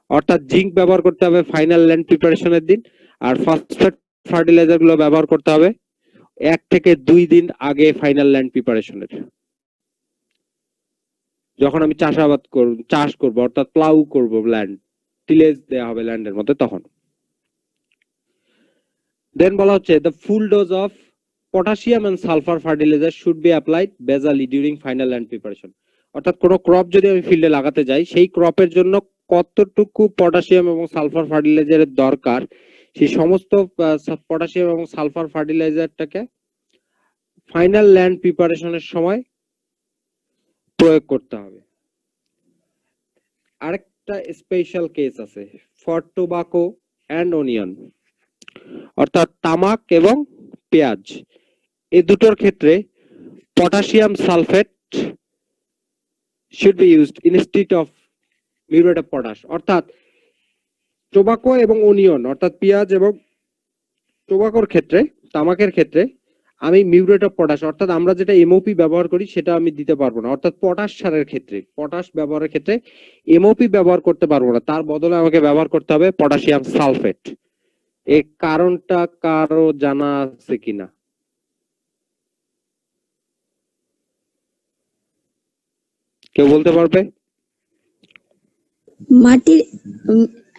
S2: অর্থাৎ জিঙ্ক ব্যবহার করতে হবে ফাইনাল ল্যান্ড প্রিপারেশনের দিন, আর ফসফেট ফার্টিলাইজার গুলো ব্যবহার করতে হবে 1 থেকে 2 দিন আগে ফাইনাল ল্যান্ড প্রিপারেশনের, যখন আমি চাষ করব অর্থাৎ প্লাউ করব, ল্যান্ড টিলেজ দেয়া হবে ল্যান্ডের মধ্যে তখন। দেন বলা হচ্ছে the full dose of potassium and sulfur fertilizer should be applied basally during final land preparation। অর্থাৎ কোনো ক্রপ যদি আমি ফিল্ডে লাগাতে যাই, সেই ক্রপের জন্য কতটুকু পটাশিয়াম এবং সালফার ফার্টিলাইজারের দরকার, সেই সমস্ত পটাশিয়াম এবং সালফার ফার্টিলাইজারটাকে ফাইনাল ল্যান্ড প্রিপারেশনের সময় প্রয়োগ করতে হবে। আরেকটা স্পেশাল কেস আছে ফর টোবাকো এন্ড অনিয়ন, অর্থাৎ তামাক এবং পেঁয়াজ, এই দুটোর ক্ষেত্রে potassium sulphate should be used instead of muriate of potash। অর্থাৎ টোবাকো এবং অনিয়ন অর্থাৎ পেঁয়াজ এবং টোবাকোর ক্ষেত্রে, তামাকের ক্ষেত্রে আমি মিউরেট অফ পটাশ অর্থাৎ আমরা যেটা এমওপি ব্যবহার করি সেটা আমি দিতে পারবো না। অর্থাৎ পটাশ সারের ক্ষেত্রে, পটাশ ব্যবহারের ক্ষেত্রে এমওপি ব্যবহার করতে পারবো না, তার বদলে আমাকে ব্যবহার করতে হবে পটাশিয়াম সালফেট। এই কারণটা কারো জানা আছে কিনা? কেউ বলতে পারবে?
S4: মাটির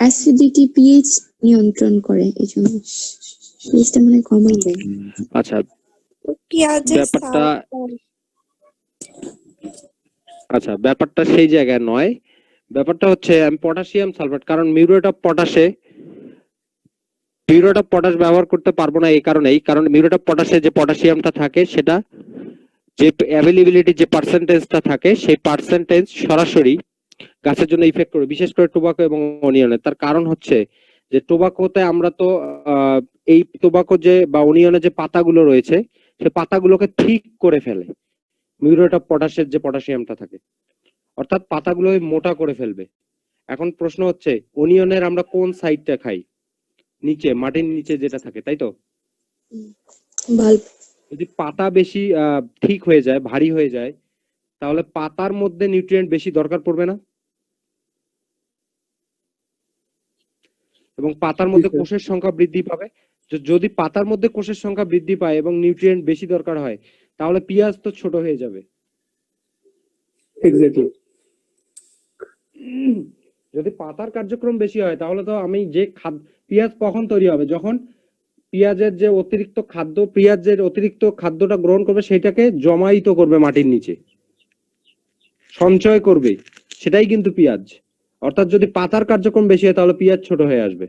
S4: অ্যাসিডিটি পিএইচ নিয়ন্ত্রণ করে, এজন্য পিএইচটা মানে কমাই দেয়।
S2: আচ্ছা, ব্যাপারটা সেই জায়গায় নয়, ব্যাপারটা হচ্ছে আমি পটাশিয়াম সালফেট, কারণ মিউরেট অফ পটাশ ব্যবহার করতে পারবো না এই কারণেই, কারণ মিউরেট অফ পটাশে যে পটাশিয়ামটা থাকে সেটা যে অ্যাভেলেবিলিটি যে পার্সেন্টেজটা থাকে সেই পার্সেন্টেজ সরাসরি গাছের জন্য ইফেক্ট করে, বিশেষ করে টোবাকো এবং অনিয়নে। তার কারণ হচ্ছে যে টোবাকোতে আমরা তো এই টোবাকো যে বা অনিয়নে যে পাতাগুলো রয়েছে সেই পাতাগুলোকে ঠিক করে ফেলে মিউরেট অফ পটাশের যে পটাশিয়ামটা থাকে, অর্থাৎ পাতাগুলো মোটা করে ফেলবে। এখন প্রশ্ন হচ্ছে অনিয়নের আমরা কোন সাইডটা খাই? নিচে, মাটির নিচে যেটা থাকে, তাই তো? যদি পাতা বেশি ঠিক হয়ে যায়, ভারী হয়ে যায়, তাহলে পাতার মধ্যে নিউট্রিয়েন্ট বেশি দরকার পড়বে না, এবং পাতার মধ্যে কোষের সংখ্যা বৃদ্ধি পাবে। যদি পাতার মধ্যে কোষের সংখ্যা বৃদ্ধি পায় এবং নিউট্রিয়েন্ট বেশি দরকার হয়, তাহলে পেঁয়াজ তো ছোট হয়ে যাবে।
S6: এক্স্যাক্টলি।
S2: যদি পাতার কার্যক্রম বেশি হয় তাহলে তো আমি যে পেঁয়াজ কখন তৈরি হবে? যখন পেঁয়াজের যে অতিরিক্ত খাদ্য, পেঁয়াজের অতিরিক্ত খাদ্যটা গ্রহণ করবে সেটাকে জমায়িত করবে মাটির নিচে, সঞ্চয় করবে, সেটাই কিন্তু পেঁয়াজ। অর্থাৎ যদি পাতার কার্যক্রম বেশি হয় তাহলে পিঁয়াজ ছোট হয়ে আসবে।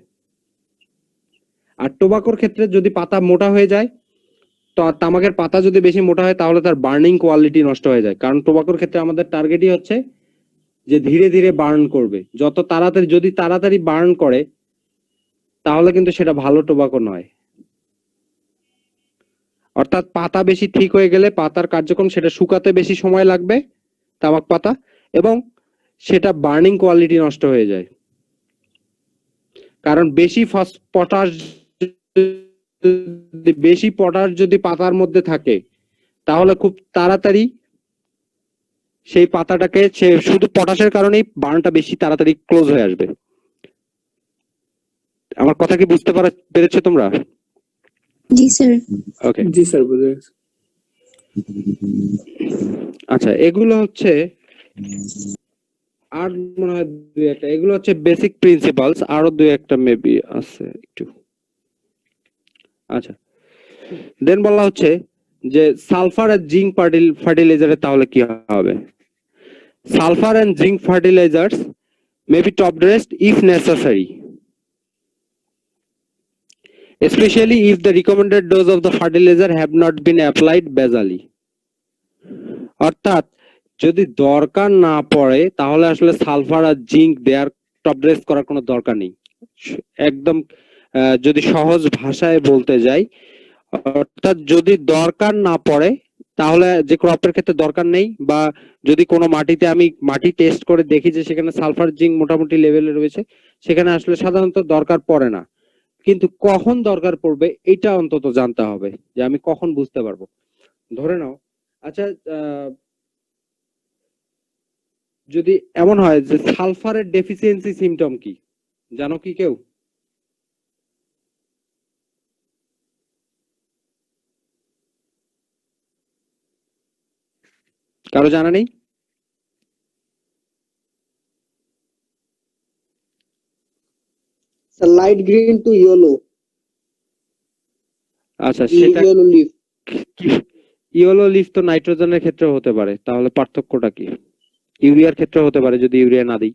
S2: আর টোবাকোর ক্ষেত্রে যদি পাতা মোটা হয়ে যায়, তো তামাকের পাতা যদি বেশি মোটা হয় তাহলে তার বার্নিং কোয়ালিটি নষ্ট হয়ে যায়। কারণ টোবাকোর ক্ষেত্রে আমাদের টার্গেটই হচ্ছে যে ধীরে ধীরে বার্ন করবে। যত তাড়াতাড়ি যদি তাড়াতাড়ি বার্ন করে তাহলে কিন্তু সেটা ভালো টোবাকো নয়। অর্থাৎ পাতা বেশি ঠিক হয়ে গেলে পাতার কার্যক্রম সেটা শুকাতে বেশি সময় লাগবে তামাক পাতা, এবং সেটা বার্নিং কোয়ালিটি নষ্ট হয়ে যায়। কারণ বেশি পটাশ যদি পাতার মধ্যে থাকে তাহলে খুব তাড়াতাড়ি সেই পাতাটাকে শুধু পটাশের কারণেই বার্নটা বেশি তাড়াতাড়ি ক্লোজ হয়ে আসবে। আমার কথা কি বুঝতে পেরেছো তোমরা?
S4: জি স্যার।
S2: ওকে,
S5: জি স্যার, বুঝে গেছি।
S2: আচ্ছা, এগুলো হচ্ছে আর মনে হয় দুই একটা, এগুলো হচ্ছে বেসিক প্রিন্সিপালস, আরো দুই একটা মেবি আছে একটু। আচ্ছা, দেন বলা হচ্ছে যে সালফার আর জিঙ্ক ফার্টিলাইজারে তাহলে কি হবে? Sulphur and zinc fertilisers may be top dressed if necessary, especially if the recommended dose of the fertilizer have not been applied basally. অর্থাৎ যদি দরকার না পড়ে তাহলে আসলে সালফার আর জিঙ্ক দেয়ার টপ ড্রেস করার কোনো দরকার নেই। একদম যদি সহজ ভাষায় বলতে যাই, অর্থাৎ যদি দরকার না পড়ে তাহলে যে ক্রপের ক্ষেত্রে দরকার নেই, বা যদি কোনো মাটিতে আমি মাটি টেস্ট করে দেখি যে সেখানে সালফার জিঙ্ক মোটামুটি লেভেলে রয়েছে, সেখানে আসলে সাধারণত দরকার পড়ে না। কিন্তু কখন দরকার পড়বে এটা অন্তত জানতে হবে, যে আমি কখন বুঝতে পারবো। ধরে নাও, আচ্ছা, যদি এমন হয় যে সালফারের ডেফিসিয়েন্সি সিমটম কি জানো কি কেউ? কারো জানা নেই?
S1: লাইট গ্রিন টু ইয়েলো,
S2: আচ্ছা, সেটা
S1: ইয়েলো লিফ।
S2: ইয়েলো লিফ তো নাইট্রোজেনের ক্ষেত্রে হতে পারে, তাহলে পার্থক্যটা কি? ইউরিয়ার ক্ষেত্রে হতে পারে যদি ইউরিয়া না দিই।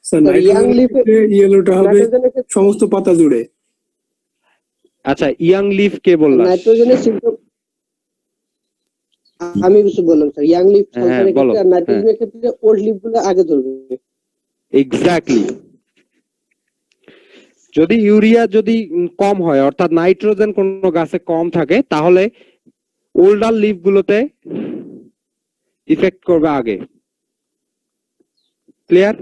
S5: স্যার,
S1: ইয়াং লিফ
S5: ইয়েলোটা হবে সমস্ত পাতা জুড়ে।
S2: আচ্ছা, ইয়াং লিফ কে বললাম?
S1: নাইট্রোজেনের সিম্পটম আমি কিছু বললাম স্যার। ইয়াং লিফ সালফারের ক্ষেত্রে আর নাইট্রোজেনের ক্ষেত্রে ওল্ড লিফ গুলো আগে ধরবে।
S2: এক্স্যাক্টলি। যদি ইউরিয়া যদি কম হয়, অর্থাৎ নাইট্রোজেন কোন গাছে কম থাকে, তাহলে ওল্ডার লিফ গুলোতে ইফেক্ট করবে আগে। ক্লিয়ার?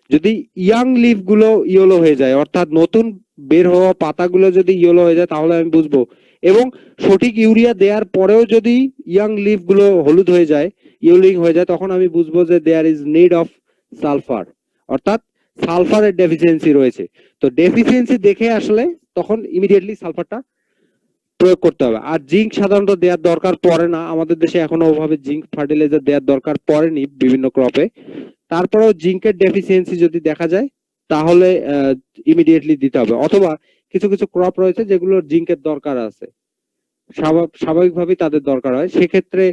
S2: যদি ইয়াং লিফ গুলো ইয়েলো হয়ে যায়, অর্থাৎ নতুন বের হওয়া পাতাগুলো যদি ইয়েলো হয়ে যায়, তাহলে আমি বুঝবো। এবং সঠিক ইউরিয়া দেওয়ার পরেও যদি ইয়াং লিফ গুলো হলুদ হয়ে যায়, ইয়েলোইং হয়ে যায়, তখন আমি বুঝবো যে there is need of sulphur, অর্থাৎ সালফারের ডেফিসিয়েন্সি রয়েছে। তো ডেফিসিয়েন্সি দেখে আসলে তখন ইমিডিয়েটলি সালফারটা প্রয়োগ করতে হবে। আর জিঙ্ক সাধারণত দেওয়ার দরকার পড়ে না, আমাদের দেশে এখনো ওভাবে জিঙ্ক ফার্টিলাইজার দেওয়ার দরকার পড়েনি বিভিন্ন ক্রপে। তারপরেও জিঙ্কের ডেফিসিয়েন্সি যদি দেখা যায় তাহলে ইমিডিয়েটলি দিতে হবে। অথবা কিছু কিছু ক্রপ রয়েছে যেগুলোর জিঙ্কের দরকার আছে, স্বাভাবিকভাবেই তাদের দরকার হয়, সেক্ষেত্রে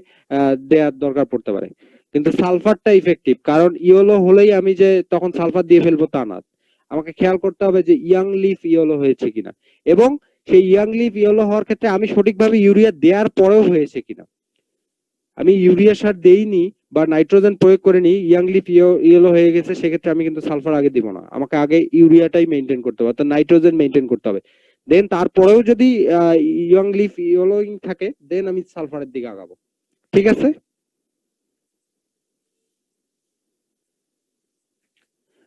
S2: দেওয়ার দরকার পড়তে পারে। কিন্তু সালফারটা ইফেক্টিভ, কারণ ইয়েলো হলেই আমি যে তখন সালফার দিয়ে ফেলবো তা না। আমাকে খেয়াল করতে হবে যে ইয়াং লিফ ইয়েলো হয়েছে কিনা, এবং সেই ইয়াং লিফ ইয়েলো হওয়ার ক্ষেত্রে আমি সঠিকভাবে ইউরিয়া দেওয়ার পরেও হয়েছে কিনা। আমি ইউরিয়া সার দেইনি বা নাইট্রোজেন প্রয়োগ করিনি, ইয়াং লিফ ইয়েলো হয়ে গেছে, সেক্ষেত্রে আমি কিন্তু সালফার আগে দিব না। আমাকে আগে ইউরিয়াটাই মেনটেন করতে হবে, অর্থাৎ নাইট্রোজেন মেনটেন করতে হবে। দেন তারপরেও যদি ইয়াং লিফ ইয়েলোইং থাকে, দেন আমি সালফারের দিকে আগাবো। ঠিক আছে?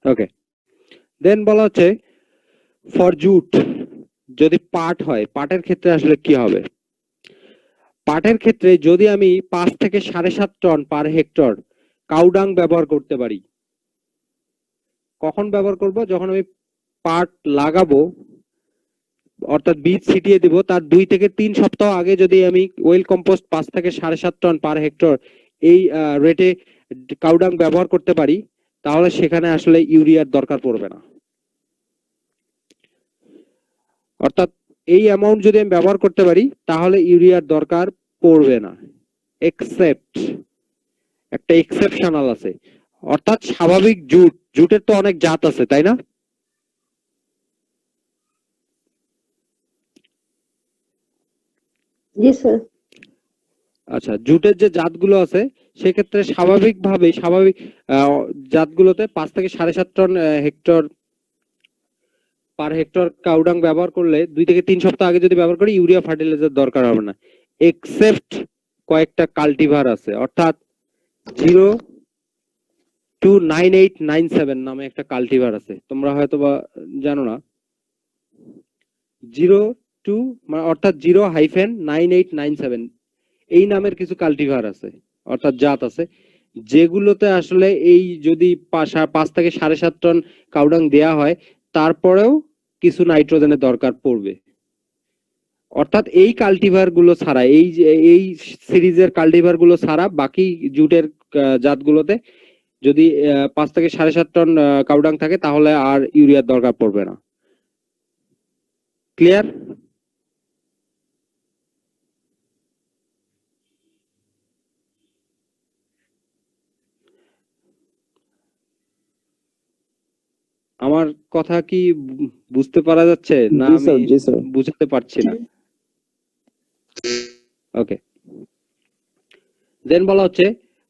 S2: ওকে, দেন বলা হচ্ছে ফর জুট, যদি পাট হয়, পাটের ক্ষেত্রে আসলে কি হবে? পাটের ক্ষেত্রে যদি আমি 5 থেকে 7.5 টন পার হেক্টর কাউডাং ব্যবহার করতে পারি। কখন ব্যবহার করব? যখন আমি পাট লাগাবো, অর্থাৎ বীজ ছিটিয়ে দিব, তার 2 থেকে 3 সপ্তাহ আগে যদি আমি ওয়েল কম্পোস্ট 5 থেকে 7.5 টন পার হেক্টর এই রেটে কাউডাং ব্যবহার করতে পারি, তাহলে সেখানে আসলে ইউরিয়ার দরকার পড়বে না। অর্থাৎ এই অ্যামাউন্ট যদি আমি ব্যবহার করতে পারি তাহলে ইউরিয়ার দরকার পড়বে না, এক্সেপ্ট একটা এক্সেপশনাল আছে। অর্থাৎ স্বাভাবিক জুটের তো অনেক জাত আছে, তাই না?
S1: জি স্যার।
S2: আচ্ছা, জুটের যে জাতগুলো আছে সেক্ষেত্রে স্বাভাবিক জাতগুলোতে 5 থেকে 7.5 টন পার হেক্টর কাউডাং ব্যবহার করলে 2 থেকে 3 সপ্তাহ আগে যদি ব্যবহার করি ইউরিয়া ফার্টিলাইজার দরকার হবে না, এক্সেপ্ট কয়েকটা কাল্টিভার আছে। অর্থাৎ 0-2-9897 নামে একটা কাল্টিভার আছে, তোমরা হয়তো বা জানো না। 02 অর্থাৎ 0-9897 এই নামের কিছু কাল্টিভার আছে, অর্থাৎ জাত আছে, যেগুলোতে আসলে এই যদি 5 থেকে 7.5 টন কাউডাং দেয়া হয় তারপরেও কিছু নাইট্রোজেনের দরকার পড়বে। অর্থাৎ এই কাল্টিভার গুলো ছাড়া, এই সিরিজের কাল্টিভার গুলো ছাড়া বাকি জুটের জাতগুলোতে যদি 5 থেকে 7.5 টন কাউডাং থাকে তাহলে আর ইউরিয়ার দরকার পড়বে না। ক্লিয়ার? আমার কথা কি বুঝতে পারা যাচ্ছে না? আমি বুঝতে পারছি না। ওকে, দেন বলা হচ্ছে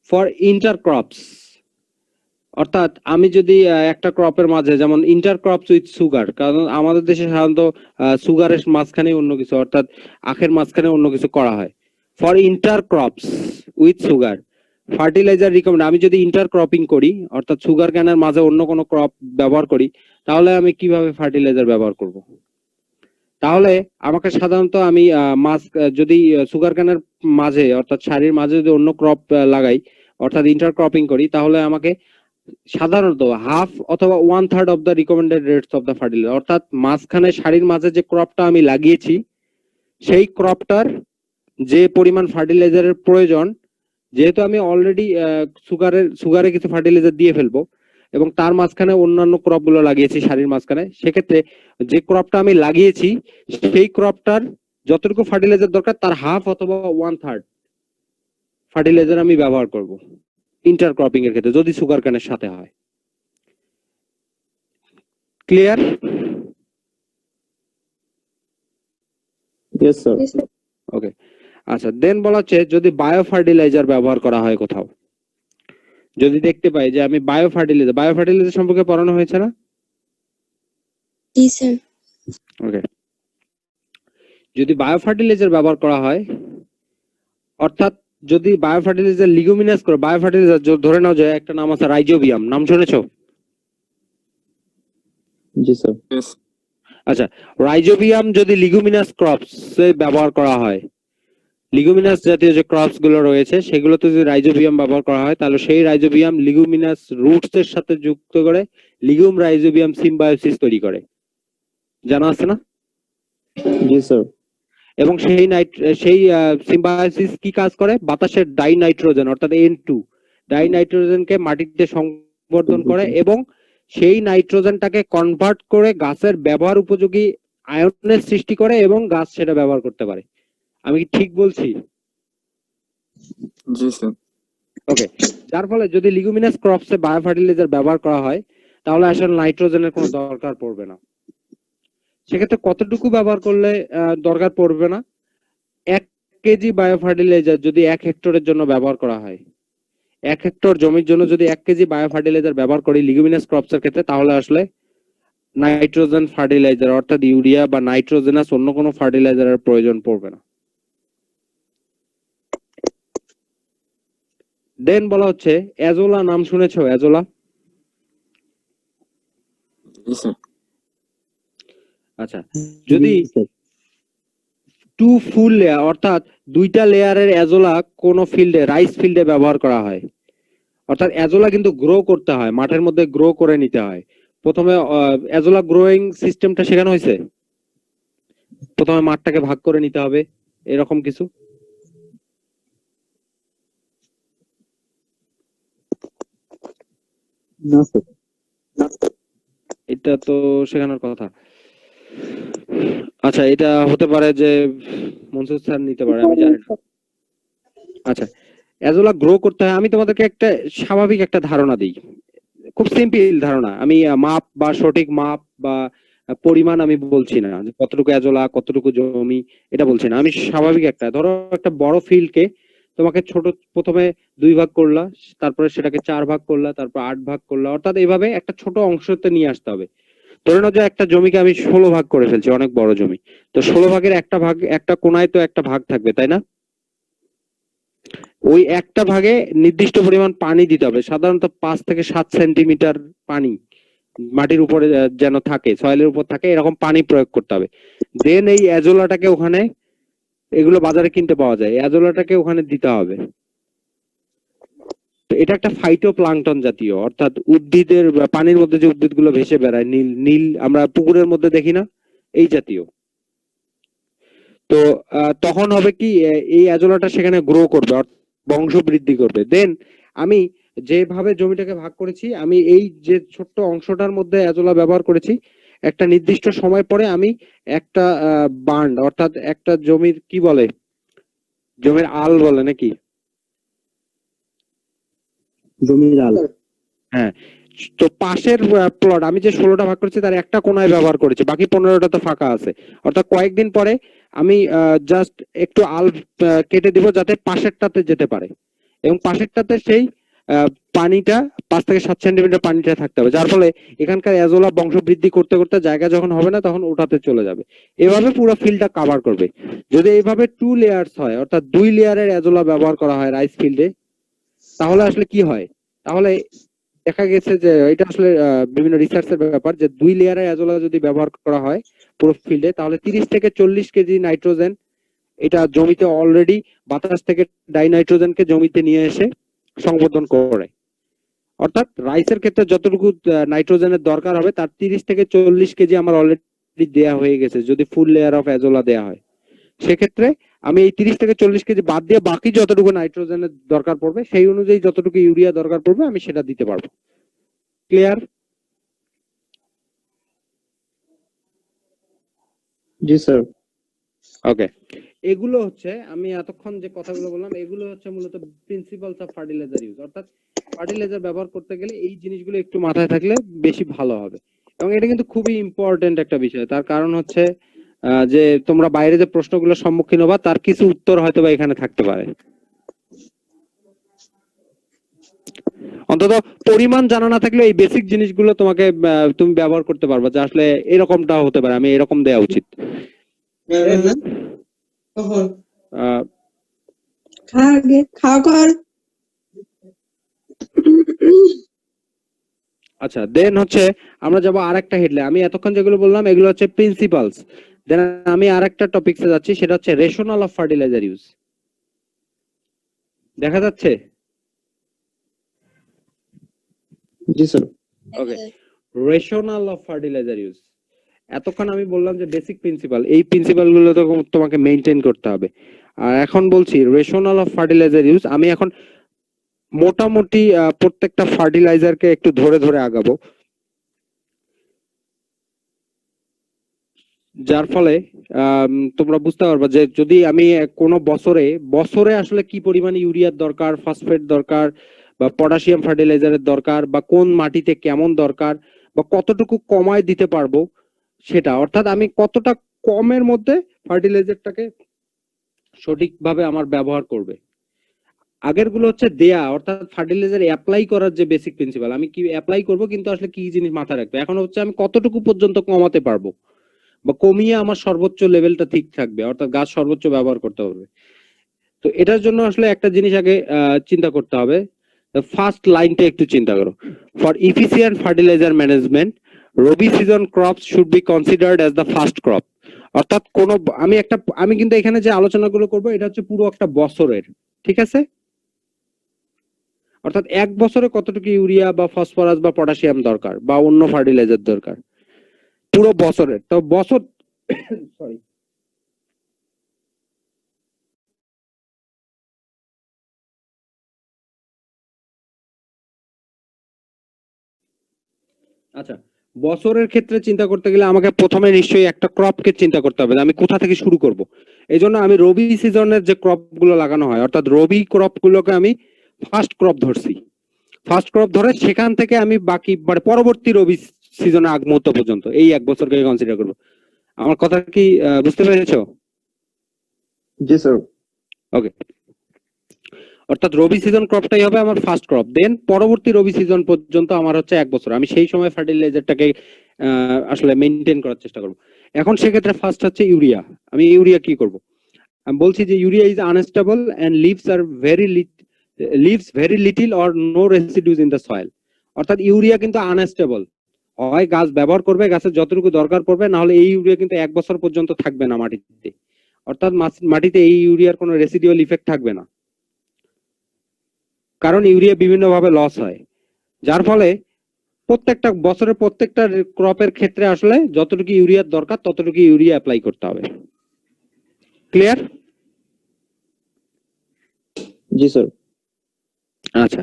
S2: ফর ইন্টারক্রপস, অর্থাৎ আমি যদি একটা ক্রপের মাঝে, যেমন ইন্টারক্রপস উইথ সুগার, কারণ আমাদের দেশে সাধারণত সুগারের মাঝখানে অন্য কিছু, অর্থাৎ আখের মাঝখানে অন্য কিছু করা হয়। For intercrops with sugar fertilizer recommend, আমি যদি ইন্টারক্রপিং করি অর্থাৎ সুগার ক্যানের মাঝে অন্য কোনো ক্রপ ব্যবহার করি তাহলে আমি কিভাবে ফার্টিলাইজার ব্যবহার করব? তাহলে আমাকে সাধারণত আমি যদি সুগার ক্যানের মাঝে অর্থাৎ সারির মাঝে যদি অন্য ক্রপ লাগাই অর্থাৎ ইন্টারক্রপিং করি তাহলে আমাকে সাধারণত 1/2 অথবা 1/3 of the recommended rates of the fertiliser, অর্থাৎ মাঝখানে সারির মাঝে যে ক্রপটা আমি লাগিয়েছি সেই ক্রপটার যে পরিমাণ ফার্টিলাইজারের প্রয়োজন, যেহেতু আমি অলরেডি সুগারে কিছু ফার্টিলাইজার দিয়ে ফেলবো এবং তার মাঝখানে অন্যান্য ক্রপ গুলো লাগিয়েছি সারির মাঝখানে, সেক্ষেত্রে যে ক্রপটা আমি লাগিয়েছি সেই ক্রপটার যতটুকু ফার্টিলাইজার দরকার তার 1/2 অথবা 1/3 ফার্টিলাইজার আমি ব্যবহার করব ইন্টারক্রপিং এর ক্ষেত্রে যদি সুগার ক্যানের সাথে হয়। ক্লিয়ার?
S6: Yes sir.
S2: ওকে, আচ্ছা, দেন বলা হচ্ছে যদি বায়ো ফার্টিলাইজার ব্যবহার করা হয় কোথাও, যদি দেখতে পাই যে আমি বায়ো ফার্টিলাইজার সম্পর্কে পড়ানো হয়েছে না?
S4: জি স্যার।
S2: ওকে, যদি বায়ো ফার্টিলাইজার ব্যবহার করা হয় অর্থাৎ যদি বায়ো ফার্টিলাইজার লিগুমিনাস করে, বায়ো ফার্টিলাইজার ধরে নাও যে একটা নাম আছে রাইজোবিয়াম, নাম শুনেছো?
S6: জি স্যার।
S2: আচ্ছা, রাইজোবিয়াম যদি লিগুমিনাস ক্রপস ব্যবহার করা হয়, লিগুমিনাস জাতীয় যে ক্রপস গুলো রয়েছে সেগুলোতে যদি রাইজোবিয়াম ব্যবহার করা হয় তাহলে সেই রাইজোবিয়াম লিগুমিনাস রুটস এর সাথে যুক্ত করে লিগুম রাইজোবিয়াম সিম্বায়োসিস তৈরি করে, জানা আছে না?
S6: জি স্যার।
S2: এবং সেই সিম্বায়োসিস কি কাজ করে? বাতাসের ডাইনাইট্রোজেন অর্থাৎ N2 ডাইনাইট্রোজেনকে মাটিতে সংবর্ধন করে এবং সেই নাইট্রোজেনটাকে কনভার্ট করে গাছের ব্যবহার উপযোগী আয়নের সৃষ্টি করে এবং গাছ সেটা ব্যবহার করতে পারে। আমি কি ঠিক বলছি?
S5: জি স্যার।
S2: ওকে, যার ফলে যদি লিগুমিনাস ক্রপসে বায়ো ফার্টিলাইজার ব্যবহার করা হয় তাহলে আসলে নাইট্রোজেনের কোনো দরকার পড়বে না। সেক্ষেত্রে কতটুকু ব্যবহার করলে দরকার পড়বে না? 1 কেজি বায়ো ফার্টিলাইজার যদি 1 হেক্টরের জন্য ব্যবহার করা হয়, 1 হেক্টর জমির জন্য যদি 1 কেজি বায়ো ফার্টিলাইজার ব্যবহার করি লিগুমিনাস ক্রপসের ক্ষেত্রে তাহলে আসলে নাইট্রোজেন ফার্টিলাইজার অর্থাৎ ইউরিয়া বা নাইট্রোজেনাস অন্য কোনো ফার্টিলাইজারের প্রয়োজন পড়বে না। দেন বলা হচ্ছে অ্যাজোলা, নাম শুনেছো অ্যাজোলা? আচ্ছা, যদি 2 ফুল লেয়ার অর্থাৎ 2টা লেয়ারের অ্যাজোলা কোন ফিল্ডে, রাইস ফিল্ডে ব্যবহার করা হয়, অর্থাৎ অ্যাজোলা কিন্তু গ্রো করতে হয়, মাঠের মধ্যে গ্রো করে নিতে হয়। প্রথমে অ্যাজোলা গ্রোয়িং সিস্টেমটা শেখানো হয়েছে, প্রথমে মাঠটাকে ভাগ করে নিতে হবে এরকম কিছু?
S6: না স্যার।
S2: এটা তো শেখানোর কথা। আচ্ছা, এটা হতে পারে যে মনসুর স্যার নিতে পারে, আমি জানি না। আচ্ছা, অ্যাজোলা গ্রো করতে হয়, আমি তোমাদেরকে একটা স্বাভাবিক একটা ধারণা দিই, খুব সিম্পল ধারণা। আমি মাপ বা সঠিক মাপ বা পরিমাণ আমি বলছি না, যে কতটুকু অ্যাজোলা কতটুকু জমি এটা বলছি না। আমি স্বাভাবিক একটা, ধরো একটা বড় ফিল্ডকে তোমাকে ছোট প্রথমে 2 ভাগ করলা, তারপরে সেটাকে 4 ভাগ করলা, তারপর 8 ভাগ করলা, অর্থাৎ এইভাবে একটা ছোট অংশতে নিয়ে আসতে হবে। ধরে নাও যে একটা জমিকে আমি 16 ভাগ করে ফেলছি, অনেক বড় জমি, তো 16 ভাগের একটা ভাগ, একটা কোনায় তো একটা ভাগ থাকবে, তাই না? ওই একটা ভাগে নির্দিষ্ট পরিমাণ পানি দিতে হবে, সাধারণত 5 থেকে 7 সেন্টিমিটার পানি মাটির উপরে যেন থাকে, সয়েলের উপর থাকে, এরকম পানি প্রয়োগ করতে হবে। দেন এই অ্যাজোলাটাকে ওখানে, এগুলো বাজারে কিনতে পাওয়া যায়, অ্যাজোলাটাকে ওখানে দিতে হবে। তো এটা একটা ফাইটোপ্লাঙ্কটন জাতীয়, অর্থাৎ উদ্ভিদের পানির মধ্যে যে উদ্ভিদগুলো ভেসে বেড়ায়, নীল নীল আমরা পুকুরের মধ্যে দেখি না, এই জাতীয়। তো তখন হবে কি, এই অ্যাজোলাটা সেখানে গ্রো করবে, বংশ বৃদ্ধি করবে। দেন আমি যেভাবে জমিটাকে ভাগ করেছি, আমি এই যে ছোট্ট অংশটার মধ্যে অ্যাজোলা ব্যবহার করেছি, একটা নির্দিষ্ট সময় পরে আমি একটা বান্ড, অর্থাৎ একটা জমির কি বলে, জমির আল বলে নাকি,
S6: জমির আল।
S2: হ্যাঁ, তো পাশের প্লট আমি যে 16টা ভাগ করেছি তার একটা কোনায় ব্যবহার করেছি, বাকি 15টা তো ফাঁকা আছে। অর্থাৎ কয়েকদিন পরে আমি জাস্ট একটু আল কেটে দিব যাতে পাশেরটাতে যেতে পারে, এবং পাশেরটাতে সেই পানিটা 5 থেকে 7 সেন্টিমিটার পানিটা থাকতে হবে, যার ফলে এখানকার অ্যাজোলা বংশ বৃদ্ধি করতে করতে জায়গা যখন হবে না তখন ওটাতে চলে যাবে। এভাবে পুরো ফিল্ডটা কভার করবে। যদি এইভাবে 2 লেয়ার্স হয়, অর্থাৎ 2 লেয়ারের অ্যাজোলা ব্যবহার করা হয় রাইস ফিল্ডে, তাহলে আসলে কি হয়, তাহলে দেখা গেছে যে এটা আসলে বিভিন্ন রিসার্চের ব্যাপার, যে 2 লেয়ারের অ্যাজোলা যদি ব্যবহার করা হয় পুরো ফিল্ডে, তাহলে 30 থেকে 40 কেজি নাইট্রোজেন এটা জমিতে অলরেডি বাতাস থেকে ডাই নাইট্রোজেনকে জমিতে নিয়ে এসে সংবর্ধন করে। অর্থাৎ রাইসের ক্ষেত্রে যতটুকু নাইট্রোজেনের দরকার হবে তার 30 থেকে 40 কেজি আমার অলরেডি দেয়া হয়ে গেছে যদি ফুল লেয়ার অফ অ্যাজোলা দেয়া হয়। সেক্ষেত্রে আমি এই 30 থেকে 40 কেজি বাদ দিয়ে বাকি যতটুকু নাইট্রোজেনের দরকার পড়বে সেই অনুযায়ী যতটুকু ইউরিয়া দরকার পড়বে আমি সেটা দিতে পারবো। ক্লিয়ার?
S6: জি স্যার।
S2: ওকে, এগুলো হচ্ছে আমি এতক্ষণ যে কথাগুলো বললাম, এগুলো হচ্ছে মূলত প্রিন্সিপালস অফ ফার্টিলাইজার ইউজ। অর্থাৎ ফার্টিলাইজার ব্যবহার করতে গেলে এই জিনিসগুলো একটু মাথায় থাকলে বেশি ভালো হবে, এবং এটা কিন্তু খুবই ইম্পর্টেন্ট একটা বিষয়। তার কারণ হচ্ছে যে তোমরা বাইরে যে প্রশ্নগুলোর সম্মুখীন হবা তার কিছু উত্তর হয়তো বা এখানে থাকতে পারে। অন্তত পরিমাণ জানা না থাকলে এই বেসিক জিনিসগুলো তোমাকে তুমি ব্যবহার করতে পারবা, যে আসলে এরকমটা হতে পারে, আমি এরকম দেওয়া উচিত। আচ্ছা, দেন হচ্ছে আমরা যাবো আরেকটা হেডলাইন। আমি এতক্ষণ যেগুলো বললাম এগুলো হচ্ছে প্রিন্সিপালস। দেন আমি আরেকটা টপিকসে যাচ্ছি, সেটা হচ্ছে রেশনাল অফ ফার্টিলাইজার ইউজ। দেখা যাচ্ছে?
S6: জি sir.
S2: Okay, rational of fertilizer use. এতক্ষণ আমি বললাম যে বেসিক প্রিন্সিপাল, এই প্রিন্সিপাল গুলো তো তোমাকে মেইনটেইন করতে হবে। আর এখন বলছি রেশনাল অফ ফার্টিলাইজার ইউজ। আমি এখন মোটামুটি প্রত্যেকটা ফার্টিলাইজারকে একটু ধরে ধরে আগাবো, যার ফলে তোমরা বুঝতে পারবা যে যদি আমি কোনো বছরে বছরে আসলে কি পরিমাণে ইউরিয়ার দরকার, ফসফেট দরকার, বা পটাশিয়াম ফার্টিলাইজারের দরকার, বা কোন মাটিতে কেমন দরকার, বা কতটুকু কমায় দিতে পারবো সেটা, অর্থাৎ আমি কতটা কমের মধ্যে ফার্টিলাইজারটাকে সঠিকভাবে আমার ব্যবহার করবে। আগের গুলো হচ্ছে দেয়া, অর্থাৎ ফার্টিলাইজার অ্যাপ্লাই করার যে বেসিক প্রিন্সিপাল, আমি কি অ্যাপ্লাই করব কিন্তু আসলে কি জিনিস মাথায় রাখবে। এখন হচ্ছে আমি কতটুকু পর্যন্ত কমাতে পারবো বা কমিয়ে আমার সর্বোচ্চ লেভেলটা ঠিক থাকবে, অর্থাৎ গাছ সর্বোচ্চ ব্যবহার করতে হবে। তো এটার জন্য আসলে একটা জিনিস আগে চিন্তা করতে হবে। ফার্স্ট লাইনটা একটু চিন্তা করো। For efficient fertiliser management, rabi season crops should be considered as the first crop. অর্থাৎ আমি কিন্তু এখানে যে আলোচনাগুলো করবো এটা হচ্ছে পুরো একটা বছরের, ঠিক আছে? অর্থাৎ এক বছরে কতটুকু ইউরিয়া বা ফসফরাস বা পটাশিয়াম দরকার বা অন্য ফার্টিলাইজার দরকার পুরো বছরের। তো বছর সরি আচ্ছা, বছরের ক্ষেত্রে চিন্তা করতে গেলে আমাকে প্রথমে নিশ্চয়ই একটা ক্রপকে চিন্তা করতে হবে যে আমি কোথা থেকে শুরু করব। এই জন্য আমি রবি সিজনের যে ক্রপ গুলো লাগানো হয় অর্থাৎ রবি ক্রপ গুলোকে আমি ফার্স্ট ক্রপ ধরছি। ফার্স্ট ক্রপ ধরে সেখান থেকে আমি বাকি মানে পরবর্তী রবি সিজনের আগ মুহূর্ত পর্যন্ত এই এক বছরকে কনসিডার করবো। আমার কথা কি বুঝতে পেরেছো?
S6: জি স্যার।
S2: ওকে, অর্থাৎ রবি সিজন ক্রপটাই হবে আমার ফার্স্ট ক্রপ, দেন পরবর্তী রবি সিজন পর্যন্ত আমার হচ্ছে এক বছর, আমি সেই সময় ফার্টিলাইজারটাকে আসলে মেনটেন করার চেষ্টা করব। এখন সেক্ষেত্রে ফার্স্ট হচ্ছে ইউরিয়া। আমি ইউরিয়া কি করব? আমি বলছি যে urea is unstable and leaves very little or no residues in the soil. অর্থাৎ ইউরিয়া কিন্তু আনস্টেবল, হয় গাছ ব্যবহার করবে, গাছের যতটুকু দরকার পড়বে, না হলে এই ইউরিয়া কিন্তু এক বছর পর্যন্ত থাকবে না মাটিতে। অর্থাৎ মাটিতে এই ইউরিয়ার কোনো রেসিডিউয়াল ইফেক্ট থাকবে না, কারণ ইউরিয়া বিভিন্ন ভাবে লস হয়। যার ফলে প্রত্যেকটা বছরের প্রত্যেকটা ক্রপের ক্ষেত্রে আসলে যতটুকু ইউরিয়ার দরকার ততটুকু ইউরিয়া অ্যাপ্লাই করতে হবে। ক্লিয়ার?
S6: জি স্যার।
S2: আচ্ছা,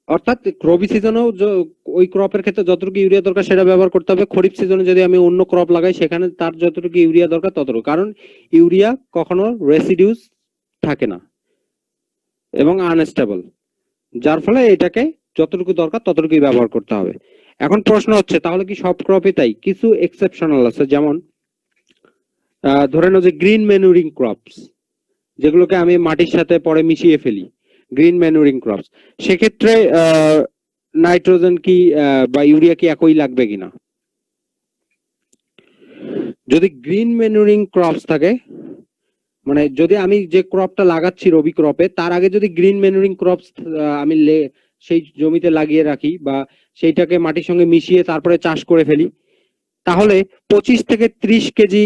S2: অর্থাৎ রবি সিজনেও ওই ক্রপের ক্ষেত্রে যতটুকু ইউরিয়া দরকার সেটা ব্যবহার করতে হবে। খরিফ সিজনে যদি আমি অন্য ক্রপ লাগাই সেখানে তার যতটুকু ইউরিয়া দরকার ততটুকু, কারণ ইউরিয়া কখনো রেসিডিউস থাকে না এবং আনস্টেবল, যার ফলে এটাকে যতটুকু দরকার ততটুকুই ব্যবহার করতে হবে। এখন প্রশ্ন হচ্ছে তাহলে কি সব ক্রপে তাই? কিছু এক্সেপশনাল আছে, যেমন ধরে নাও যে গ্রিন ম্যানুরিং ক্রপস, যেগুলোকে আমি মাটির সাথে পরে মিশিয়ে ফেলি, গ্রিন ম্যানুরিং ক্রপস, সেক্ষেত্রে নাইট্রোজেন কি বা ইউরিয়া কি একই লাগবে কিনা? যদি গ্রিন ম্যানুরিং ক্রপস থাকে, মানে যদি আমি যে ক্রপটা লাগাচ্ছি রবি ক্রপে তার আগে যদি গ্রিন ম্যানুরিং ক্রপস আমি সেই জমিতে লাগিয়ে রাখি বা সেইটাকে মাটির সঙ্গে মিশিয়ে তারপরে চাষ করে ফেলি, তাহলে 25 থেকে 30 কেজি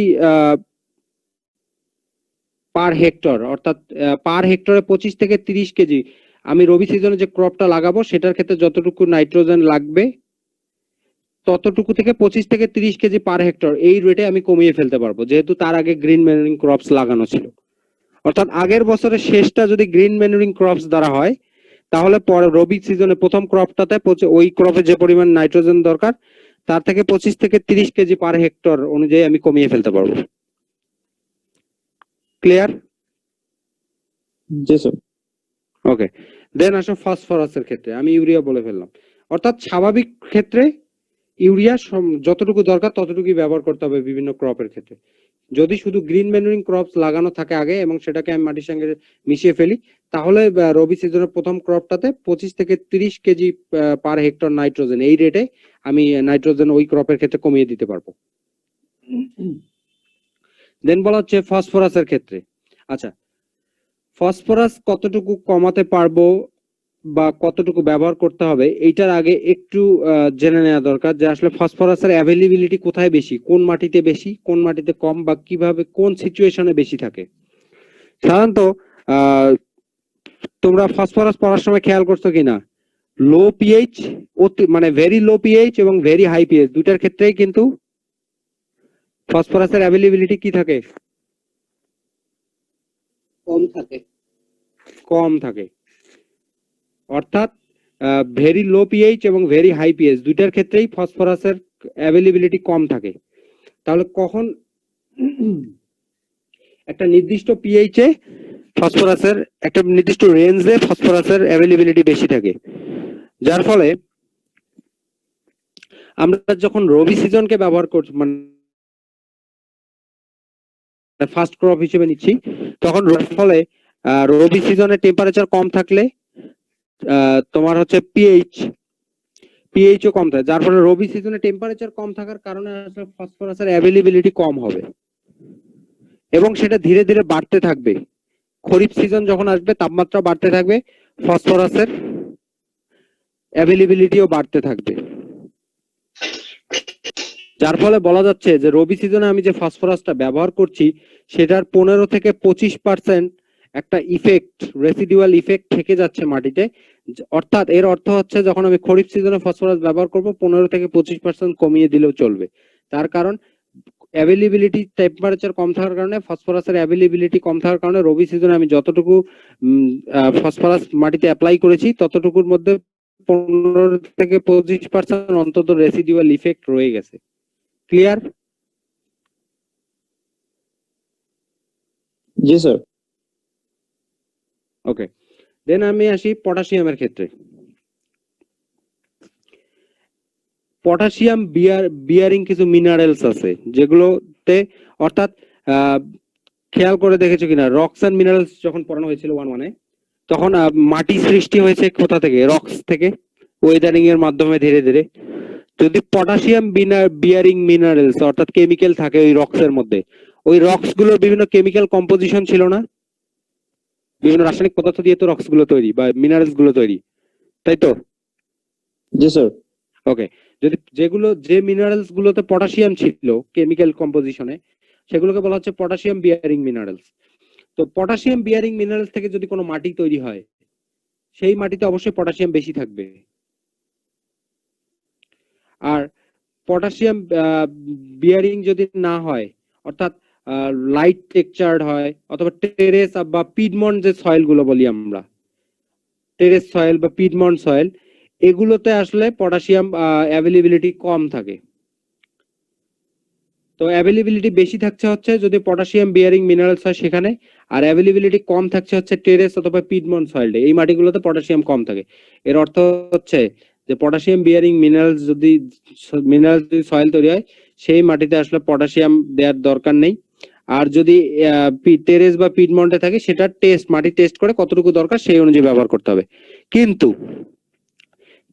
S2: পার হেক্টর, অর্থাৎ পার হেক্টরে 25 থেকে 30 কেজি আমি রবি সিজনে যে ক্রপটা লাগাবো সেটার ক্ষেত্রে যতটুকু নাইট্রোজেন লাগবে ততটুকু থেকে 25 থেকে 30 কেজি পার হেক্টর এই রেটে আমি কমিয়ে ফেলতে পারবো, যেহেতু তার আগে গ্রিন ম্যানুরিং ক্রপস লাগানো ছিল। অর্থাৎ আগের বছরের শেষটা যদি গ্রিন ম্যানুরিং ক্রপস দ্বারা হয় তাহলে পরে রবি সিজনে প্রথম ক্রপটাতে ওই ক্রপে যে পরিমাণ নাইট্রোজেন দরকার তার থেকে 25 থেকে 30 কেজি পার হেক্টর অনুযায়ী আমি কমিয়ে ফেলতে পারবো। ক্লিয়ার?
S6: জি স্যার।
S2: ওকে, দেন আসো ফসফরাসের ক্ষেত্রে। আমি ইউরিয়া বলে ফেললাম, অর্থাৎ স্বাভাবিক ক্ষেত্রে ইউরিয়া যতটুকু দরকার ততটুকুই ব্যবহার করতে হবে বিভিন্ন ক্রপের ক্ষেত্রে। যদি শুধু গ্রিন ম্যানুরিং ক্রপস লাগানো থাকে আগে এবং সেটাকে আমি মাটির সঙ্গে মিশিয়ে ফেলি তাহলে রবি সিজনের প্রথম ক্রপটাতে 25 থেকে 30 কেজি পার হেক্টর নাইট্রোজেন এই রেটে আমি নাইট্রোজেন ওই ক্রপের ক্ষেত্রে কমিয়ে দিতে পারবো। দেন বলা হচ্ছে ফসফরাসের ক্ষেত্রে। আচ্ছা, ফসফরাস কতটুকু কমাতে পারবো বা কতটুকু ব্যবহার করতে হবে এইটার আগে একটু জেনে নেওয়া দরকার যে আসলে ফসফরাসের অ্যাভেলেবিলিটি কোথায় বেশি, কোন মাটিতে বেশি, কোন মাটিতে কম, বা কিভাবে কোন সিচুয়েশনে বেশি থাকে। সাধারণত তোমরা ফসফরাস পড়ার সময় খেয়াল করছো কিনা, লো পিএইচ, মানে ভেরি লো পিএইচ এবং ভেরি হাই পিএইচ দুইটার ক্ষেত্রেই কিন্তু ফসফরাসের অ্যাভেলেবিলিটি কি থাকে?
S1: কম থাকে।
S2: কম থাকে। অর্থাৎ ভেরি লো পিএইচ এবং ভেরি হাই পিএইচ দুইটার ক্ষেত্রেই ফসফরাসের অ্যাভেলেবিলিটি কম থাকে। তাহলে কখন একটা নির্দিষ্ট পিএইচ এ ফসফরাসের একটা নির্দিষ্ট রেঞ্জে ফসফরাসের অ্যাভেলেবিলিটি বেশি থাকে, যার ফলে আমরা যখন রবি সিজনকে ব্যবহার করছি মানে ফার্স্ট ক্রপ হিসেবে নিচ্ছি তখন ফলে রবি সিজনে টেম্পারেচার কম থাকলে তোমার হচ্ছে পিএইচও কম থাকে, যার ফলে রবি সিজনে টেম্পারেচার কম থাকার কারণে আসলে ফসফরাসের অ্যাভেলেবিলিটি কম হবে এবং সেটা ধীরে ধীরে বাড়তে থাকবে। খরিফ সিজন যখন আসবে তাপমাত্রা বাড়তে থাকবে, ফসফরাসের অ্যাভেলেবিলিটিও বাড়তে থাকবে, যার ফলে বলা যাচ্ছে যে রবি সিজনে আমি যে ফসফরাসটা ব্যবহার করছি সেটার 15 থেকে 25% একটা ইফেক্ট, রেসিডুয়াল ইফেক্ট থেকে যাচ্ছে মাটিতে। অর্থাৎ এর অর্থ হচ্ছে যখন আমি খরিফ সিজনে ফসফরাস ব্যবহার করব 15 থেকে 25% কমিয়ে দিলেও চলবে। তার কারণ অ্যাভেলেবিলিটি, টেম্পারেচার কম থাকার কারণে ফসফরাসের অ্যাভেলেবিলিটি কম থাকার কারণে রবি সিজনে আমি যতটুকু ফসফরাস মাটিতে অ্যাপ্লাই করেছি ততটুকুর মধ্যে 15-25% অন্তত রেসিডুয়াল ইফেক্ট রয়ে গেছে। ক্লিয়ার?
S6: জি স্যার।
S2: ওকে, দেন আমি আসি পটাশিয়ামের ক্ষেত্রে। পটাশিয়াম বিয়ারিং কিছু মিনারেলস আছে যেগুলোতে, অর্থাৎ খেয়াল করে দেখেছো কিনা, রক্স এন্ড মিনারেলস যখন পড়ানো হয়েছিল 1-1-এ, তখন মাটি সৃষ্টি হয়েছে কোথা থেকে? রক্স থেকে, ওয়েদারিং এর মাধ্যমে ধীরে ধীরে। যদি পটাশিয়াম বিয়ারিং মিনারেলস অর্থাৎ কেমিক্যাল থাকে ওই রক্স এর মধ্যে, ওই রক্স গুলোর বিভিন্ন কেমিক্যাল কম্পোজিশন ছিল না, বিভিন্ন রাসায়নিক পদার্থ দিয়ে তো রক্স গুলো তৈরি বা মিনারেলস গুলো তৈরি, তাই তো?
S6: জি স্যার।
S2: ওকে, যদি যে মিনারেলস গুলোতে পটাশিয়াম ছিল কেমিক্যাল কম্পোজিশনে, সেগুলোকে বলা হচ্ছে পটাশিয়াম বিয়ারিং মিনারেলস। তো পটাশিয়াম বিয়ারিং মিনারেলস থেকে যদি কোনো মাটি তৈরি হয়, সেই মাটিতে অবশ্যই পটাশিয়াম বেশি থাকবে। আর পটাশিয়াম বিয়ারিং যদি না হয়, অর্থাৎ লাইট টেক্সচার্ড হয়, অথবা টেরেস বা পিডমন্ট যে সয়েল গুলো বলি আমরা, টেরেস সয়েল বা পিডমন্ট সয়েল, এগুলোতে আসলে পটাশিয়াম অ্যাভেলেবিলিটি কম থাকে। তো অ্যাভেলেবিলিটি বেশি থাকছে হচ্ছে যদি পটাশিয়াম বিয়ারিং মিনারেলস হয় সেখানে, আর অ্যাভেলেবিলিটি কম থাকছে হচ্ছে টেরেস অথবা পিডমন্ট সয়েলে, এই মাটিগুলোতে পটাশিয়াম কম থাকে। এর অর্থ হচ্ছে যে পটাশিয়াম বিয়ারিং মিনারেলস যদি সয়েল তৈরি হয়, সেই মাটিতে আসলে পটাশিয়াম দেওয়ার দরকার নেই। আর যদি টেরেস বা পিডমন্টে থাকে, সেটা মাটি টেস্ট করে কতটুকু দরকার সেই অনুযায়ী ব্যবহার করতে হবে। কিন্তু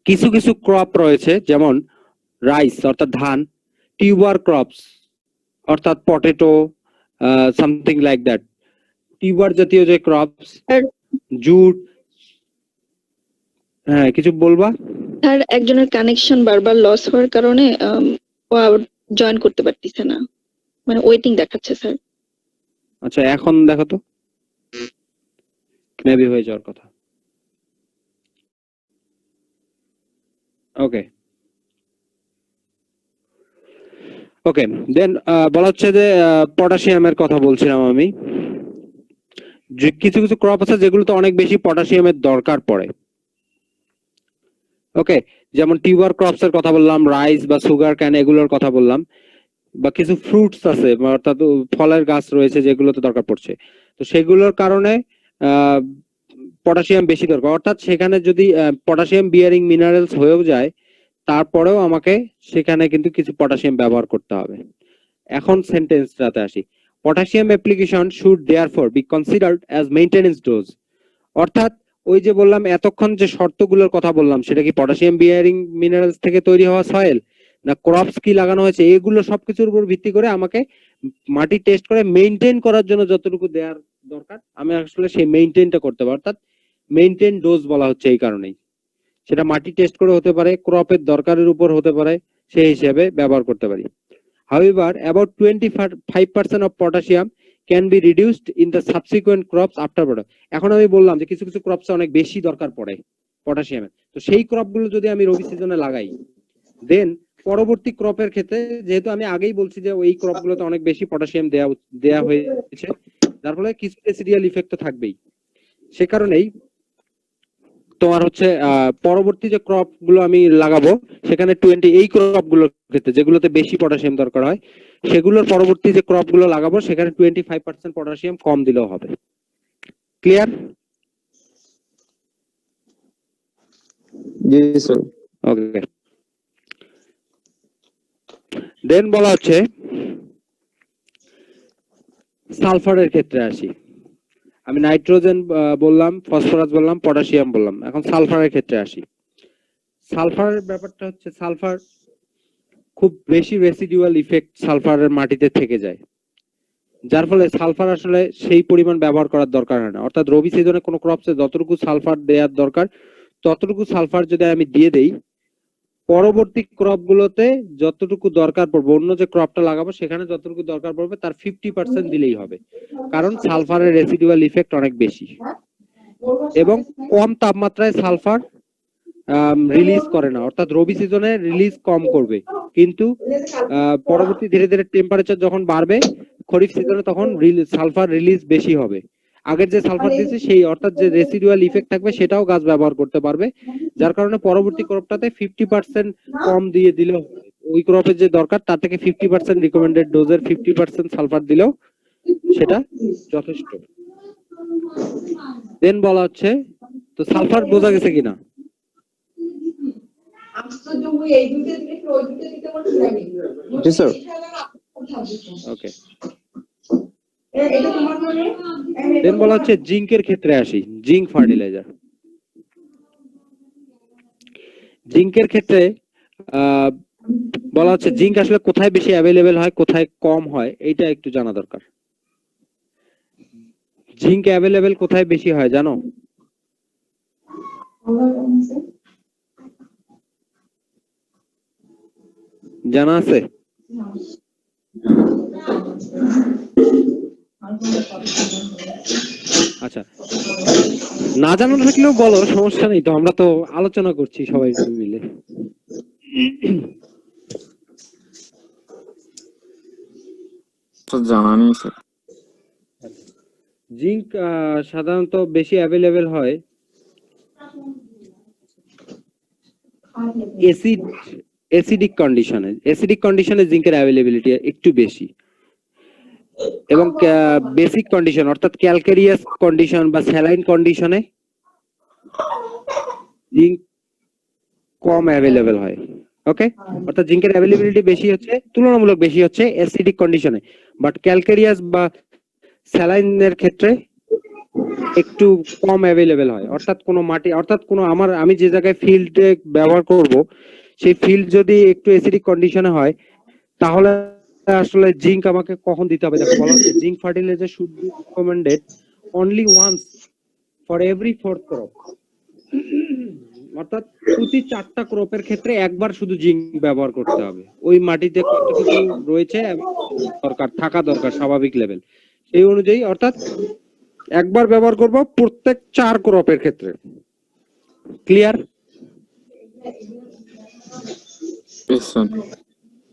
S2: কিছু কিছু ক্রপ রয়েছে, যেমন রাইস অর্থাৎ ধান, টিউবার ক্রপস অর্থাৎ potato, something like that, tuber জাতীয় যে ক্রপস, জুট। হ্যাঁ, কিছু বলবা?
S8: আর একজনের কানেকশন বারবার লস হওয়ার কারণে ও জয়েন করতে পারতেছে না, মানে ওয়েটিং দেখাচ্ছে স্যার।
S2: আচ্ছা, এখন দেখো তো, মেবি হয়ে যাওয়ার কথা। ওকে ওকে, দেন বলা হচ্ছে যে পটাশিয়ামের কথা বলছিলাম আমি, যে কিছু কিছু ক্রপ আছে যেগুলোতে অনেক বেশি পটাশিয়ামের দরকার পড়ে। ওকে, যেমন টিউবার ক্রপস এর কথা বললাম, রাইস বা সুগার ক্যান এগুলোর কথা বললাম, বা কিছু ফ্রুটস আছে অর্থাৎ ফলের গাছ রয়েছে যেগুলোতে দরকার পড়ছে। তো সেগুলোর কারণে পটাশিয়াম বেশি দরকার, অর্থাৎ সেখানে যদি পটাশিয়াম বিয়ারিং মিনারেলস হয়েও যায়, তারপরেও আমাকে সেখানে কিন্তু কিছু পটাশিয়াম ব্যবহার করতে হবে। এখন সেন্টেন্সটাতে আসি। Potassium application should therefore B considered as maintenance dose. অর্থাৎ ওই যে বললাম এতক্ষণ যে শর্তগুলোর কথা বললাম, সেটা কি পটাশিয়াম বিয়ারিং মিনারেলস থেকে তৈরি হওয়া সয়েল না ক্রপস কি লাগানো হয়েছে, এগুলো সবকিছুর উপর ভিত্তি করে আমাকে মাটি টেস্ট করে মেইনটেইন করার জন্য যতটুকু দেওয়ার দরকার আমি আসলে সেই মেইনটেইনটা করতে পারি, অর্থাৎ মেইনটেইন ডোজ বলা হচ্ছে এই কারণেই। সেটা মাটি টেস্ট করে হতে পারে, ক্রপের দরকারের উপর হতে পারে, সেই হিসেবে ব্যবহার করতে পারি। However, about 25% of potassium can be reduced in the subsequent crops after product. এখন আমি বললাম যে কিছু কিছু ক্রপসে অনেক বেশি দরকার পড়ে পটাশিয়ামের, তো সেই ক্রপগুলো যদি আমি রবি সিজনে লাগাই, দেন পরবর্তী ক্রপের ক্ষেত্রে, যেহেতু আমি আগেই বলছি যে ওই ক্রপগুলোতে অনেক বেশি পটাশিয়াম দেয়া হয়েছে, যার ফলে কিছু রেসিডিয়াল ইফেক্ট তো থাকবেই। সে কারণেই তোমার হচ্ছে পরবর্তী যে ক্রপ গুলো আমি লাগাবো সেখানে এই ক্রপ গুলোর ক্ষেত্রে যেগুলোতে বেশি পটাশিয়াম দরকার হয়, সেগুলোর পরবর্তী যে ক্রপ গুলো লাগাবো সেখানে 25% পটাশিয়াম কম দিলেও হবে। ক্লিয়ার?
S6: জি স্যার।
S2: ওকে, দেন বলা হচ্ছে সালফারের ক্ষেত্রে আসি। আমি নাইট্রোজেন বললাম, ফসফরাস বললাম, পটাশিয়াম বললাম, এখন সালফারের ক্ষেত্রে আসি। সালফারের ব্যাপারটা হচ্ছে, সালফার খুব বেশি রেসিডুয়াল ইফেক্ট সালফারের মাটিতে থেকে যায়, যার ফলে সালফার আসলে সেই পরিমাণ ব্যবহার করার দরকার হয় না। অর্থাৎ রবি সিজনে কোনো ক্রপসে যতটুকু সালফার দেওয়ার দরকার ততটুকু সালফার যদি আমি দিয়ে দেই, পরবর্তী ক্রপ গুলোতে যতটুকু দরকার পড়বে, অন্য যে ক্রপটা লাগাবো সেখানে যতটুকু দরকার পড়বে তার 50% দিলেই হবে, কারণ সালফারের রেসিডুয়াল ইফেক্ট অনেক বেশি এবং কম তাপমাত্রায় সালফার রিলিজ করে না, অর্থাৎ রবি সিজনে রিলিজ কম করবে, কিন্তু পরবর্তী ধীরে ধীরে টেম্পারেচার যখন বাড়বে খরিফ সিজনে তখন সালফার রিলিজ বেশি হবে। আগের যে সালফার দিয়েছে সেই অর্থাৎ যে রেসিডুয়াল ইফেক্ট থাকবে সেটাও গাছ ব্যবহার করতে পারবে, যার কারণে পরবর্তী ক্রপটাতে 50% কম দিয়ে দিলেও ওই ক্রপের যে দরকার তার থেকে 50% রিকমেন্ডেড ডোজের 50% সালফার দিলেও সেটা যথেষ্ট। দেন বলা হচ্ছে, তো সালফার বোঝা গেছে কিনা?
S6: জি স্যার।
S2: ওকে, দেন বলা হচ্ছে জিঙ্কের ক্ষেত্রে আসি। জিঙ্ক ফার্টিলাইজার, জিঙ্কের ক্ষেত্রে বলা হচ্ছে জিঙ্ক আসলে কোথায় বেশি অ্যাভেলেবেল হয়, কোথায় কম হয়, এইটা একটু জানা দরকার। জিঙ্ক অ্যাভেলেবেল কোথায় বেশি হয় জানো? জানা আছে? আচ্ছা, না জানা থাকলেও বলো, সমস্যা নেই তো, আমরা তো আলোচনা করছি সবাই মিলে।
S9: জানা নেই স্যার।
S2: জিঙ্ক সাধারণত বেশি অ্যাভেলেবেল হয় অ্যাসিডিক কন্ডিশনে। অ্যাসিডিক কন্ডিশনে জিঙ্কের অ্যাভেলেবিলিটি একটু বেশি, এবং বেসিক কন্ডিশন অর্থাৎ ক্যালকেরিয়াস কন্ডিশন বা স্যালাইন কন্ডিশনে জিঙ্ক কম অ্যাভেলেবেল হয়। ওকে, অর্থাৎ জিঙ্কের অ্যাভেলেবিলিটি বেশি হচ্ছে, তুলনামূলক বেশি হচ্ছে অ্যাসিডিক কন্ডিশনে, বাট ক্যালকেরিয়াস বা স্যালাইনের ক্ষেত্রে একটু কম অ্যাভেলেবেল হয়। অর্থাৎ কোনো মাটি, অর্থাৎ কোনো আমি যে জায়গায় ফিল্ডে ব্যবহার করব সেই ফিল্ড যদি একটু অ্যাসিডিক কন্ডিশনে হয় তাহলে আসলে জিঙ্ক আমাকে কখন দিতে হবে? দেখো, বলা হচ্ছে zinc fertiliser should be recommended only once for every 4th crop. অর্থাৎ প্রতি 4টা ক্রপের ক্ষেত্রে একবার শুধু জিঙ্ক ব্যবহার করতে হবে। ওই মাটিতে কতটুকু রয়েছে দরকার, থাকা দরকার স্বাভাবিক লেভেল, সেই অনুযায়ী অর্থাৎ একবার ব্যবহার করব প্রত্যেক 4 ক্রপের ক্ষেত্রে। ক্লিয়ার?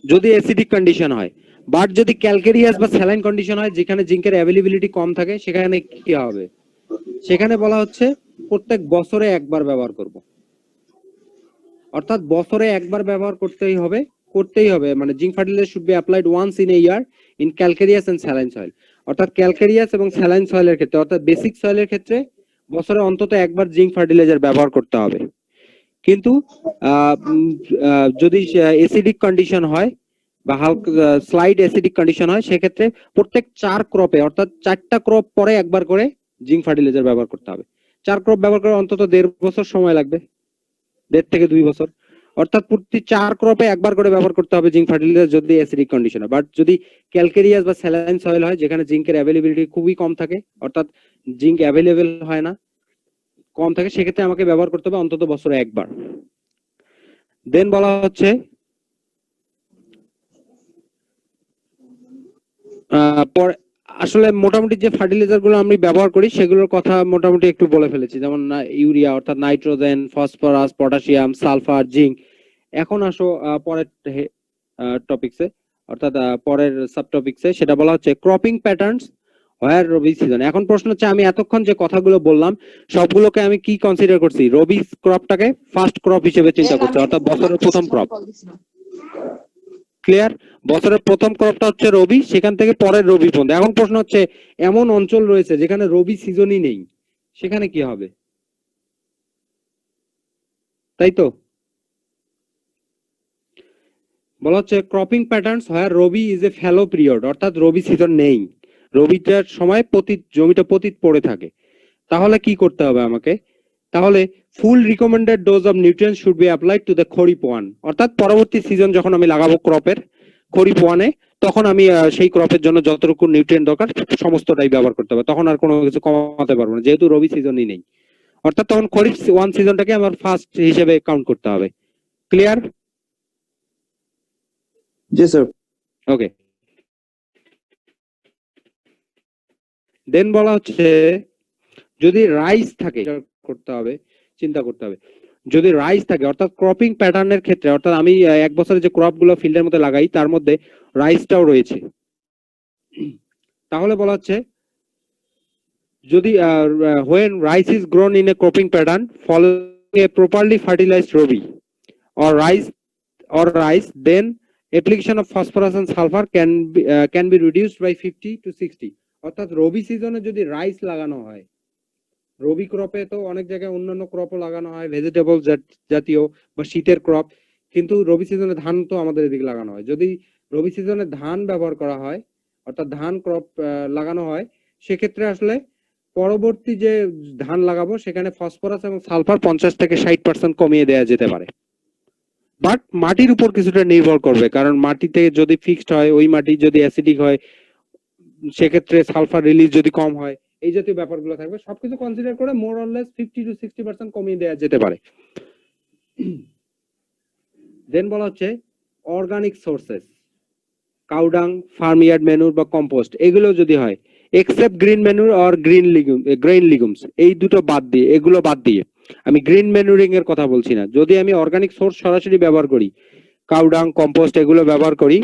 S2: যদি অ্যাসিডিক কন্ডিশন হয়, বাট যদি ক্যালকেরিয়াস বা স্যালাইন কন্ডিশন হয় যেখানে জিঙ্কের অ্যাভেলেবিলিটি কম থাকে, সেখানে কি হবে? সেখানে বলা হচ্ছে প্রত্যেক বছরে একবার ব্যবহার করব। অর্থাৎ বছরে একবার ব্যবহার করতেই হবে। মানে zinc fertiliser should be applied once in a year in calcareous and saline soil. অর্থাৎ ক্যালকেরিয়াস এবং স্যালাইন সয়েলের ক্ষেত্রে, অর্থাৎ বেসিক সয়েলের ক্ষেত্রে বছরে অন্তত একবার জিঙ্ক ফার্টিলাইজার ব্যবহার করতে হবে। কিন্তু যদি অ্যাসিডিক কন্ডিশন হয় বা হালকা স্লাইড অ্যাসিডিক কন্ডিশন হয়, সেক্ষেত্রে প্রত্যেক 4 ক্রপে অর্থাৎ 4টা ক্রপ পরে একবার করে জিঙ্ক ফার্টিলাইজার ব্যবহার করতে হবে। 4 ক্রপ ব্যবহার করে অন্তত 1.5 বছর সময় লাগবে, 1.5 থেকে 2 বছর। অর্থাৎ প্রতি 4 ক্রপে একবার করে ব্যবহার করতে হবে জিঙ্ক ফার্টিলাইজার যদি অ্যাসিডিক কন্ডিশন হয়। বাট যদি ক্যালকেরিয়াস বা স্যালাইন সয়েল হয় যেখানে জিঙ্কের অ্যাভেলেবিলিটি খুবই কম থাকে, অর্থাৎ জিঙ্ক অ্যাভেলেবেল হয় না, কম থাকে, সেক্ষেত্রে আমাকে ব্যবহার করতে হবে অন্তত বছরে একবার। দেন বলা হচ্ছে আসলে মোটামুটি যে ফার্টিলাইজার গুলো আমি ব্যবহার করি সেগুলোর কথা মোটামুটি একটু বলে ফেলেছি, যেমন ইউরিয়া অর্থাৎ nitrogen, phosphorus, potassium, sulphur, zinc. এখন আসো পরের টপিকসে, অর্থাৎ পরের সাব টপিকসে, সেটা বলা হচ্ছে cropping patterns where Rabi season. এখন প্রশ্ন হচ্ছে, আমি এতক্ষণ যে কথাগুলো বললাম সবগুলোকে আমি কি কনসিডার করছি? রবি ক্রপটাকে ফার্স্ট ক্রপ হিসেবে চিন্তা করছি, অর্থাৎ বছরের প্রথম ক্রপ। ক্লিয়ার? বছরের প্রথম ক্রপটা হচ্ছে রবি, সেখান থেকে পরের রবি পর্যন্ত। এখন প্রশ্ন হচ্ছে, এমন অঞ্চল রয়েছে যেখানে রবি সিজনই নেই, সেখানে কি হবে? তাই তো বলা হচ্ছে cropping patterns where rabi is a fallow period, অর্থাৎ রবি সিজন নেই, রবিটার সময় জমিটা পতিত পড়ে থাকে। তাহলে কি করতে হবে আমাকে? তাহলে full recommended dose of nutrients should be applied to the kharif one. অর্থাৎ পরবর্তী সিজন যখন আমি লাগাবো ক্রপের, খরিফ ওয়ানে, তখন আমি সেই ক্রপের জন্য যতটুকু নিউট্রিয়েন্ট দরকার সমস্তটাই ব্যবহার করতে হবে। তখন আর কোনো কিছু কমাতে পারবো না, যেহেতু রবি সিজনই নেই। অর্থাৎ তখন খরিফ ওয়ান সিজনটাকে আমার ফার্স্ট হিসেবে কাউন্ট করতে হবে। ক্লিয়ার?
S6: জি স্যার।
S2: ওকে, দেন বলা হচ্ছে যদি রাইস থাকে করতে হবে, চিন্তা করতে হবে। যদি রাইস থাকে অর্থাৎ ক্রপিং প্যাটার্নের ক্ষেত্রে, অর্থাৎ আমি এক বছরে যে ক্রপ গুলো ফিল্ডের মধ্যে লাগাই তার মধ্যে রাইসটাও রয়েছে, তাহলে বলা হচ্ছে যদি when rice is grown in a cropping pattern following a properly fertilized Rabi or rice, then application of phosphorus and sulfur can be reduced by 50 to 60. অর্থাৎ রবি সিজনে যদি রাইস লাগানো হয়, রবি ক্রপে তো অনেক জায়গায় অন্যান্য ক্রপও লাগানো হয়, ভেজিটেবল জাতীয় বা শীতের ক্রপ, কিন্তু রবি সিজনে ধান তো আমাদের এদিকে লাগানো হয়। যদি রবি সিজনে ধান ব্যবহার করা হয়, অর্থাৎ ধান ক্রপ লাগানো হয়, সেক্ষেত্রে আসলে পরবর্তী যে ধান লাগাবো সেখানে ফসফরাস এবং সালফার 50 থেকে 60% কমিয়ে দেওয়া যেতে পারে। বাট মাটির উপর কিছুটা নির্ভর করবে, কারণ মাটিতে যদি ফিক্সড হয়, ওই মাটি যদি অ্যাসিডিক হয়, সেক্ষেত্রে সালফার রিলিজ যদি কম হয়, এই জাতীয় ব্যাপারগুলো থাকবে। সবকিছু কনসিডার করে মোর অর লেস 50 to 60% কমিয়ে দেওয়া যেতে পারে। দেন বলা হচ্ছে organic sources, cowdung, farmyard manure বা কম্পোস্ট, এগুলো যদি হয়, except green manure or grain legumes, এই দুটো বাদ দিয়ে, এগুলো বাদ দিয়ে, আমি গ্রিন ম্যানুরিং এর কথা বলছি না। যদি আমি অর্গানিক সোর্স সরাসরি ব্যবহার করি, কাউডাং, কম্পোস্ট এগুলো ব্যবহার করি,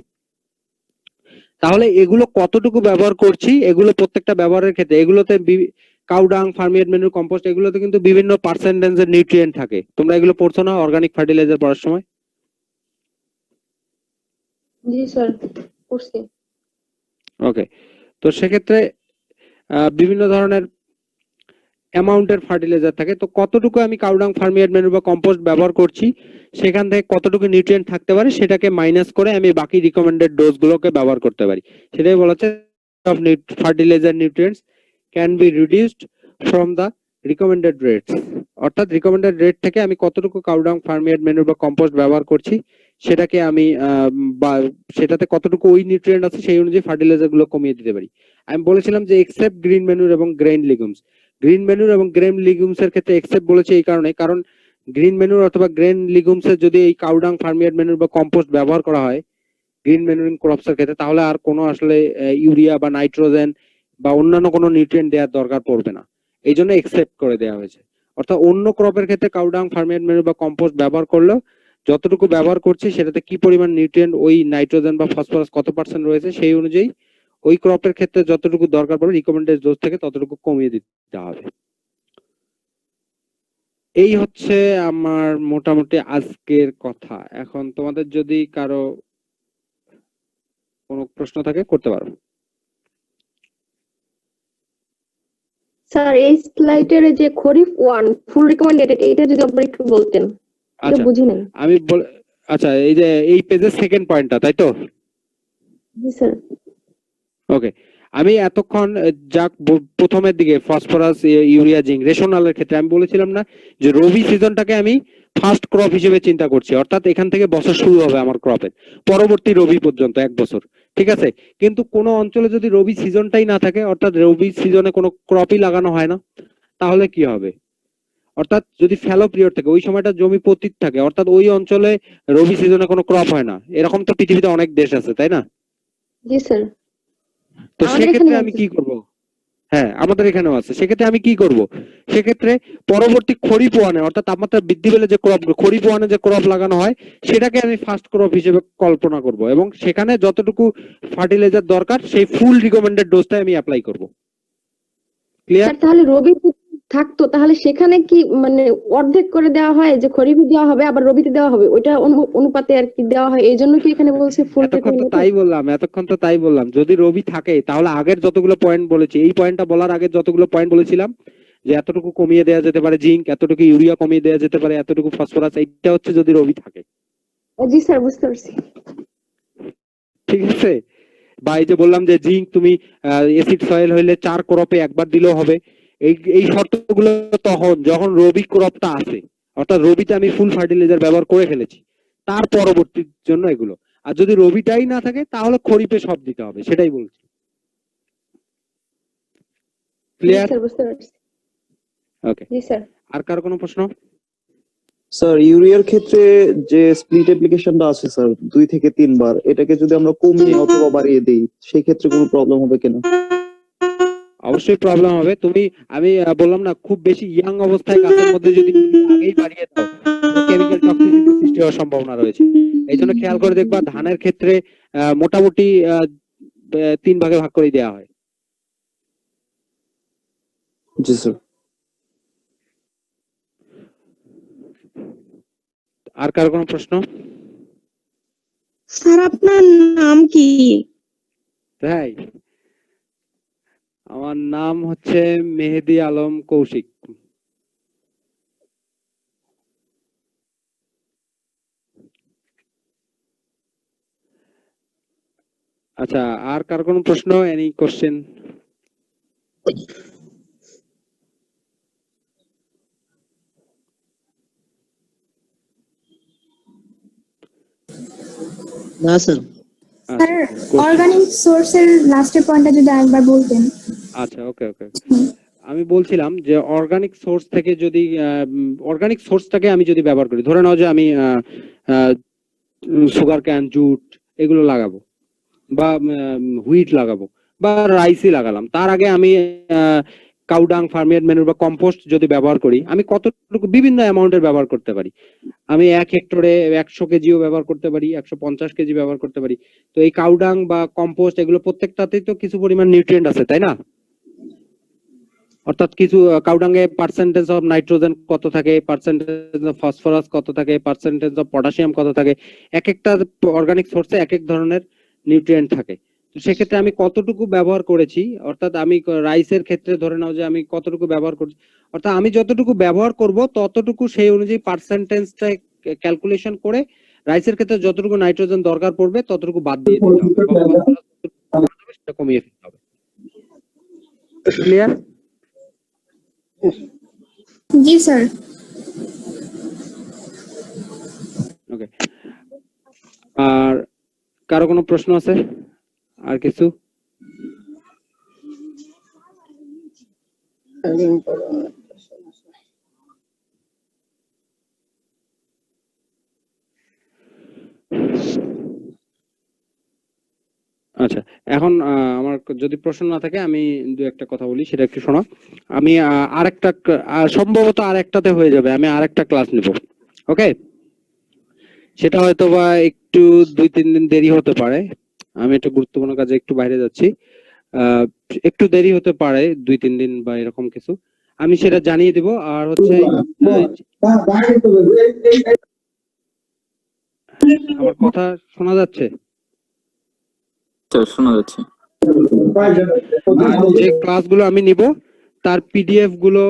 S2: তাহলে এগুলো কতটুকু ব্যবহার করছি, এগুলো প্রত্যেকটা ব্যবহারের ক্ষেত্রে এগুলোতে কাউডাং, ফার্মইয়ার্ড ম্যানুর, কম্পোস্ট এগুলোতে কিন্তু বিভিন্ন পার্সেন্টেজের নিউট্রিয়েন্ট থাকে। তোমরা এগুলো পড়ছো না অর্গানিক ফার্টিলাইজার পড়ার সময়?
S8: জি স্যার, পড়ছি।
S2: ওকে, তো সেক্ষেত্রে বিভিন্ন ধরনের অ্যামাউন্টের ফার্টিলাইজার থাকে। তো কতটুকু আমি কাউডাং, ফার্মইয়ার্ড ম্যানুর বা কম্পোস্ট ব্যবহার করছি, সেখান থেকে কতটুকু নিউট্রিয়েন্ট থাকতে পারে সেটাকে মাইনাস করে আমি বাকি রিকমেন্ডেড ডোজগুলোকে ব্যবহার করতে পারি। সেটাই বলা হচ্ছে of fertiliser nutrients can be reduced from the recommended rates. অর্থাৎ রিকমেন্ডেড রেট থেকে আমি কতটুকু কাউডাং, ফার্মইয়ার্ড ম্যানুর বা কম্পোস্ট ব্যবহার করছি, সেটাকে আমি বা সেটাতে কতটুকু ওই নিউট্রিয়েন্ট আছে সেই অনুযায়ী ফার্টিলাইজার গুলো কমিয়ে দিতে পারি। আমি বলেছিলাম যে এক্সেপ্ট গ্রিন ম্যানুর এবং গ্রেইন লিগুমস। গ্রিন ম্যানুর এবং গ্রেন লিগুমস এর ক্ষেত্রে এক্সেপ্ট বলেছে এই কারণে, কারণ গ্রিন ম্যানুর অথবা গ্রেন লিগুমস এর যদি এই কাউডাং, ফার্মইয়ার্ড ম্যানুর বা কম্পোস্ট ব্যবহার করা হয় গ্রিন ম্যানুরিং ক্রপস এর ক্ষেত্রে, তাহলে আর কোনো আসলে ইউরিয়া বা নাইট্রোজেন বা অন্যান্য কোনো নিউট্রিয়েন্ট দেওয়ার দরকার পড়বে না, এই জন্য এক্সেপ্ট করে দেওয়া হয়েছে। অর্থাৎ অন্য ক্রপের ক্ষেত্রে কাউডাং, ফার্মইয়ার্ড ম্যানুর বা কম্পোস্ট ব্যবহার করলেও যতটুকু ব্যবহার করছি সেটাতে কি পরিমাণ নিউট্রিয়েন্ট, ওই নাইট্রোজেন বা ফসফরাস কত পার্সেন্ট রয়েছে, সেই অনুযায়ী ওই ক্রপের ক্ষেত্রে যতটুকু দরকার পড়বে রিকমেন্ডেড ডোজ থেকে ততটুকু কমিয়ে দিতে হবে। এই হচ্ছে আমার মোটামুটি আজকের কথা। এখন তোমাদের যদি কারো কোনো প্রশ্ন থাকে করতে পারো।
S9: স্যার এই স্লাইডের যে খরিফ 1 ফুল রিকমেন্ডেড, এটা যদি আপনি একটু বলতেন, এটা বুঝি নাই
S2: আমি। আচ্ছা, এই যে এই পেজের সেকেন্ড পয়েন্টটা, তাই তো?
S9: জি স্যার।
S2: ওকে, আমি এতক্ষণ যা প্রথমের দিকে ফসফরাস, ইউরিয়া, জিঙ্ক, রেশনালের ক্ষেত্রে আমি বলেছিলাম না যে রবি সিজনটাকে আমি ফার্স্ট ক্রপ হিসেবে চিন্তা করছি, অর্থাৎ এখান থেকে বছর শুরু হবে আমার ক্রপের, পরবর্তী রবি পর্যন্ত 1 বছর, ঠিক আছে? কিন্তু কোনো অঞ্চলে যদি রবি সিজনটাই না থাকে, অর্থাৎ রবি সিজনে কোনো ক্রপই লাগানো হয় না, তাহলে কি হবে? অর্থাৎ যদি ফ্যালো পিরিয়ড থাকে, ওই সময়টা জমি পতিত থাকে, অর্থাৎ ওই অঞ্চলে রবি সিজনে কোনো ক্রপ হয় না, এরকম তো পৃথিবীতে অনেক দেশ আছে, তাই না?
S9: জি স্যার।
S2: তো সেক্ষেত্রে আমি কি করব? হ্যাঁ, আমাদের এখানেও আছে। সেক্ষেত্রে আমি কি করব? সেক্ষেত্রে পরবর্তী খরিফ ওয়ানে, অর্থাৎ তাপমাত্রা বৃদ্ধি পেলে যে ক্রপ, খরিফ ওয়ানে যে ক্রপ লাগানো হয় সেটাকে আমি ফার্স্ট ক্রপ হিসেবে কল্পনা করব, এবং সেখানে যতটুকু ফার্টিলাইজার দরকার সেই ফুল রিকমেন্ডেড ডোজটাই আমি অ্যাপ্লাই করব। ক্লিয়ার?
S9: স্যার তাহলে রবি থাকতো, তাহলে সেখানে কি মানে অর্ধেক করে দেওয়া হয়, যে খরিফে দেওয়া হবে আবার রবিতে দেওয়া হবে, ওইটা অনুপাতে আর কি দেওয়া হয়, এই জন্য কি এখানে বলছে ফুল?
S2: এতক্ষণ তো তাই বললাম, যদি রবি থাকে তাহলে আগের যতগুলো পয়েন্ট বলেছি, এই পয়েন্টটা বলার আগে যতগুলো পয়েন্ট বলেছিলাম যে এতটুকু কমিয়ে দেওয়া যেতে পারে জিঙ্ক, এতটুকু ইউরিয়া কমিয়ে দেওয়া যেতে পারে, এতটুকু ফসফরাস, এইটা হচ্ছে যদি রবি থাকে।
S9: জি স্যার, বুঝতে পারছি।
S2: ঠিক আছে? বা এই যে বললাম যে জিঙ্ক তুমি অ্যাসিড সয়েল হইলে 4 ক্রপে একবার দিলেও হবে, এই শর্তগুলো তখন যখন রবি ক্রপটা আছে, অর্থাৎ রবিতে আমি ফুল ফার্টিলাইজার ব্যবহার করে ফেলেছি, তার পরবর্তীর জন্য এগুলো। আর যদি রবিটাই না থাকে তাহলে খরিফে সব দিতে হবে, সেটাই বলছি। ক্লিয়ার?
S9: স্যার বুঝতে পারছি।
S2: ওকে,
S9: জি স্যার।
S2: আর কার কোনো প্রশ্ন?
S10: স্যার ইউরিয়ার ক্ষেত্রে যে স্প্লিট অ্যাপ্লিকেশনটা আছে স্যার 2 থেকে 3 বার, এটাকে যদি আমরা কমিয়ে অথবা বাড়িয়ে দেই সেই ক্ষেত্রে কোনো প্রবলেম হবে কিনা?
S2: অবশ্যই প্রবলেম হবে। আমি বললাম না, খুব বেশি ইয়াং অবস্থায় গাছের মধ্যে যদি আগেই বাড়িয়ে দাও কেমিক্যাল টক্সিসিটি সৃষ্টি হওয়ার সম্ভাবনা রয়েছে। এই জন্য খেয়াল করে দেখবা ধানের ক্ষেত্রে মোটামুটি 3 ভাগে ভাগ করে দেওয়া হয়।
S10: জি স্যার।
S2: আর কার কোনো প্রশ্ন?
S4: স্যার আপনার নাম কি?
S2: তাই, আমার নাম হচ্ছে মেহেদি আলম কৌশিক। আচ্ছা, আর কার কোনো প্রশ্ন? Any question?
S7: না স্যার।
S4: স্যার অর্গানিক সোর্সের লাস্টের পয়েন্টটা যদি আরেকবার বলতেন।
S2: আচ্ছা, ওকে ওকে। আমি বলছিলাম যে অর্গানিক সোর্স থেকে যদি অর্গানিক সোর্সটাকে আমি যদি ব্যবহার করি, ধরে নাও যে আমি সুগার ক্যান, জুট এগুলো লাগাবো, বা হুইট লাগাবো, বা রাইসই লাগালাম, তার আগে আমি কাউডাং, ফার্মিয়েট ম্যানুর বা কম্পোস্ট যদি ব্যবহার করি, আমি কতটুকু বিভিন্ন অ্যামাউন্টের ব্যবহার করতে পারি। আমি 1 হেক্টরে 100 কেজিও ব্যবহার করতে পারি, 150 কেজি ব্যবহার করতে পারি। তো এই কাউডাং বা কম্পোস্ট এগুলো প্রত্যেকটাতেই তো কিছু পরিমাণ নিউট্রিয়েন্ট আছে, তাই না? অর্থাৎ কিছু কাউডাঙ্গে পার্সেন্টেজ অফ নাইট্রোজেন কত থাকে, পার্সেন্টেজ অফ ফসফরাস কত থাকে, পার্সেন্টেজ অফ পটাশিয়াম কত থাকে, এক একটা অর্গানিক সোর্সে এক এক ধরনের নিউট্রিয়েন্ট থাকে। তো সেক্ষেত্রে আমি কতটুকু ব্যবহার করেছি, অর্থাৎ আমি রাইসের ক্ষেত্রে ধরে নাও যে আমি কতটুকু ব্যবহার করছি, অর্থাৎ আমি যতটুকু ব্যবহার করব ততটুকু সেই অনুযায়ী পার্সেন্টেজটা ক্যালকুলেশন করে রাইসের ক্ষেত্রে যতটুকু নাইট্রোজেন দরকার পড়বে ততটুকু বাদ দিয়ে দিতে হবে, সেটা কমিয়ে ফেলতে হবে। ক্লিয়ার?
S4: জি স্যার।
S2: ওকে, আর কারো কোনো প্রশ্ন আছে? আর কিছু? আচ্ছা, এখন আমার যদি প্রশ্ন না থাকে আমি দু একটা কথা বলি, সেটা একটু শোনো। আমি আরেকটা সম্ভবত আরেকটাতে হয়ে যাবে, আমি আরেকটা ক্লাস নিব। ওকে, সেটা হয়তো বা একটু 2-3 দিন দেরি হতে পারে, আমি একটা গুরুত্বপূর্ণ কাজে একটু বাইরে যাচ্ছি। একটু দেরি হতে পারে 2-3 দিন বা এরকম কিছু, আমি সেটা জানিয়ে দিব। আর হচ্ছে আমার কথা শোনা যাচ্ছে?
S11: শোনা যাচ্ছে।
S2: আর যে ক্লাসগুলো আমি নিব তার পিডিএফ গুলো,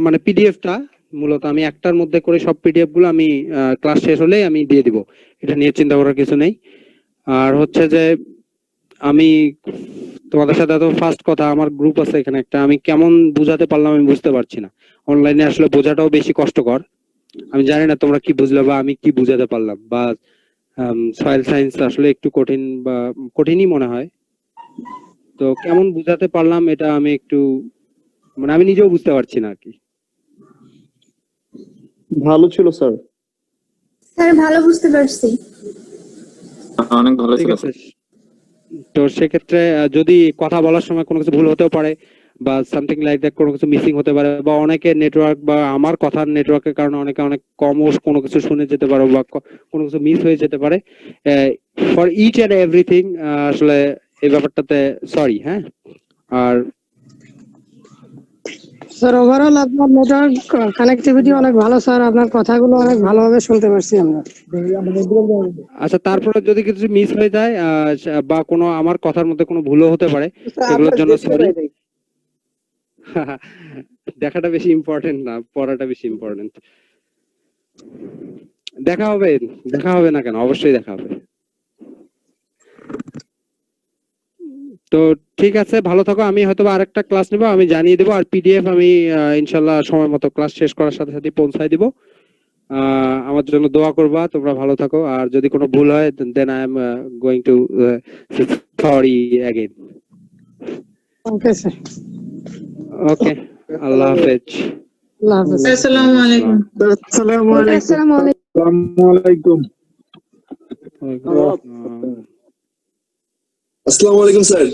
S2: মানে পিডিএফটা মূলত আমি একটার মধ্যে করে সব পিডিএফ গুলো আমি ক্লাস শেষ হলেই আমি দিয়ে দিব, এটা নিয়ে চিন্তা করার কিছু নেই। আর হচ্ছে যে আমি তোমাদের সাথে তো ফার্স্ট কথা, আমার গ্রুপ আছে এখানে একটা, আমি কেমন বুঝাতে পারলাম আমি বুঝতে পারছি না। অনলাইনে আসলে বোঝাটাও বেশি কষ্টকর, আমি জানি না তোমরা কি বুঝলে বা আমি কি বুঝাতে পারলাম। বা সয়েল সায়েন্স আসলে একটু কঠিন বা কঠিনই মনে হয়, তো কেমন বুঝাতে পারলাম এটা আমি একটু, মানে আমি নিজেও বুঝতে পারছি না আর কি।
S10: ভালো ছিল স্যার।
S4: স্যার ভালো বুঝতে পারছি।
S11: অনেক ভালো
S2: ঠিক
S11: ছিল।
S2: আছে, তো সেক্ষেত্রে যদি কথা বলার সময় কোনো কিছু ভুল হতেও পারে বা সামথিং লাইক দ্যাট, কোনো কিছু মিসিং হতে পারে, বা অনেকে নেটওয়ার্ক বা আমার কথার নেটওয়ার্কের কারণে অনেকে অনেক কমও কোনো কিছু শুনে যেতে পারো বা কোনো কিছু মিস হয়ে যেতে পারে, ফর ইচ এন্ড এভরিথিং আসলে এই ব্যাপারটাতে সরি। হ্যাঁ, আর
S1: স্যার ওভারঅল আপনার নেটওয়ার্ক কানেক্টিভিটি অনেক ভালো স্যার, আপনার কথাগুলো অনেক ভালোভাবে শুনতে পারছি আমরা।
S2: আচ্ছা, তারপরে যদি কিছু মিস হয়ে যায় বা কোনো আমার কথার মধ্যে কোনো ভুলও হতে পারে, সেগুলোর জন্য সরি। দেখাটা বেশি ইম্পর্টেন্ট না, পড়াটা বেশি ইম্পর্টেন্ট। দেখা হবে, দেখা হবে না কেন, অবশ্যই দেখা হবে। তো ঠিক আছে, ভালো থাকো। আমি হয়তো আরেকটা ক্লাস নেবো, আমি জানিয়ে দেবো। আর পিডিএফ আমি ইনশাল্লাহ সময় মতো ক্লাস শেষ করার সাথে সাথে পৌঁছায় দিব। আমার জন্য দোয়া করবা, তোমরা ভালো থাকো। আর যদি কোনো ভুল হয় then I am going to sorry again.
S1: Okay sir.
S2: Okay, Allah হাফেজ।
S1: আল্লাহ হাফেজ।
S9: আসসালামু আলাইকুম।
S1: আসসালামু আলাইকুম।
S9: আসসালামু
S5: আসসালামু
S9: আলাইকুম।
S5: আলাইকুম স্যার।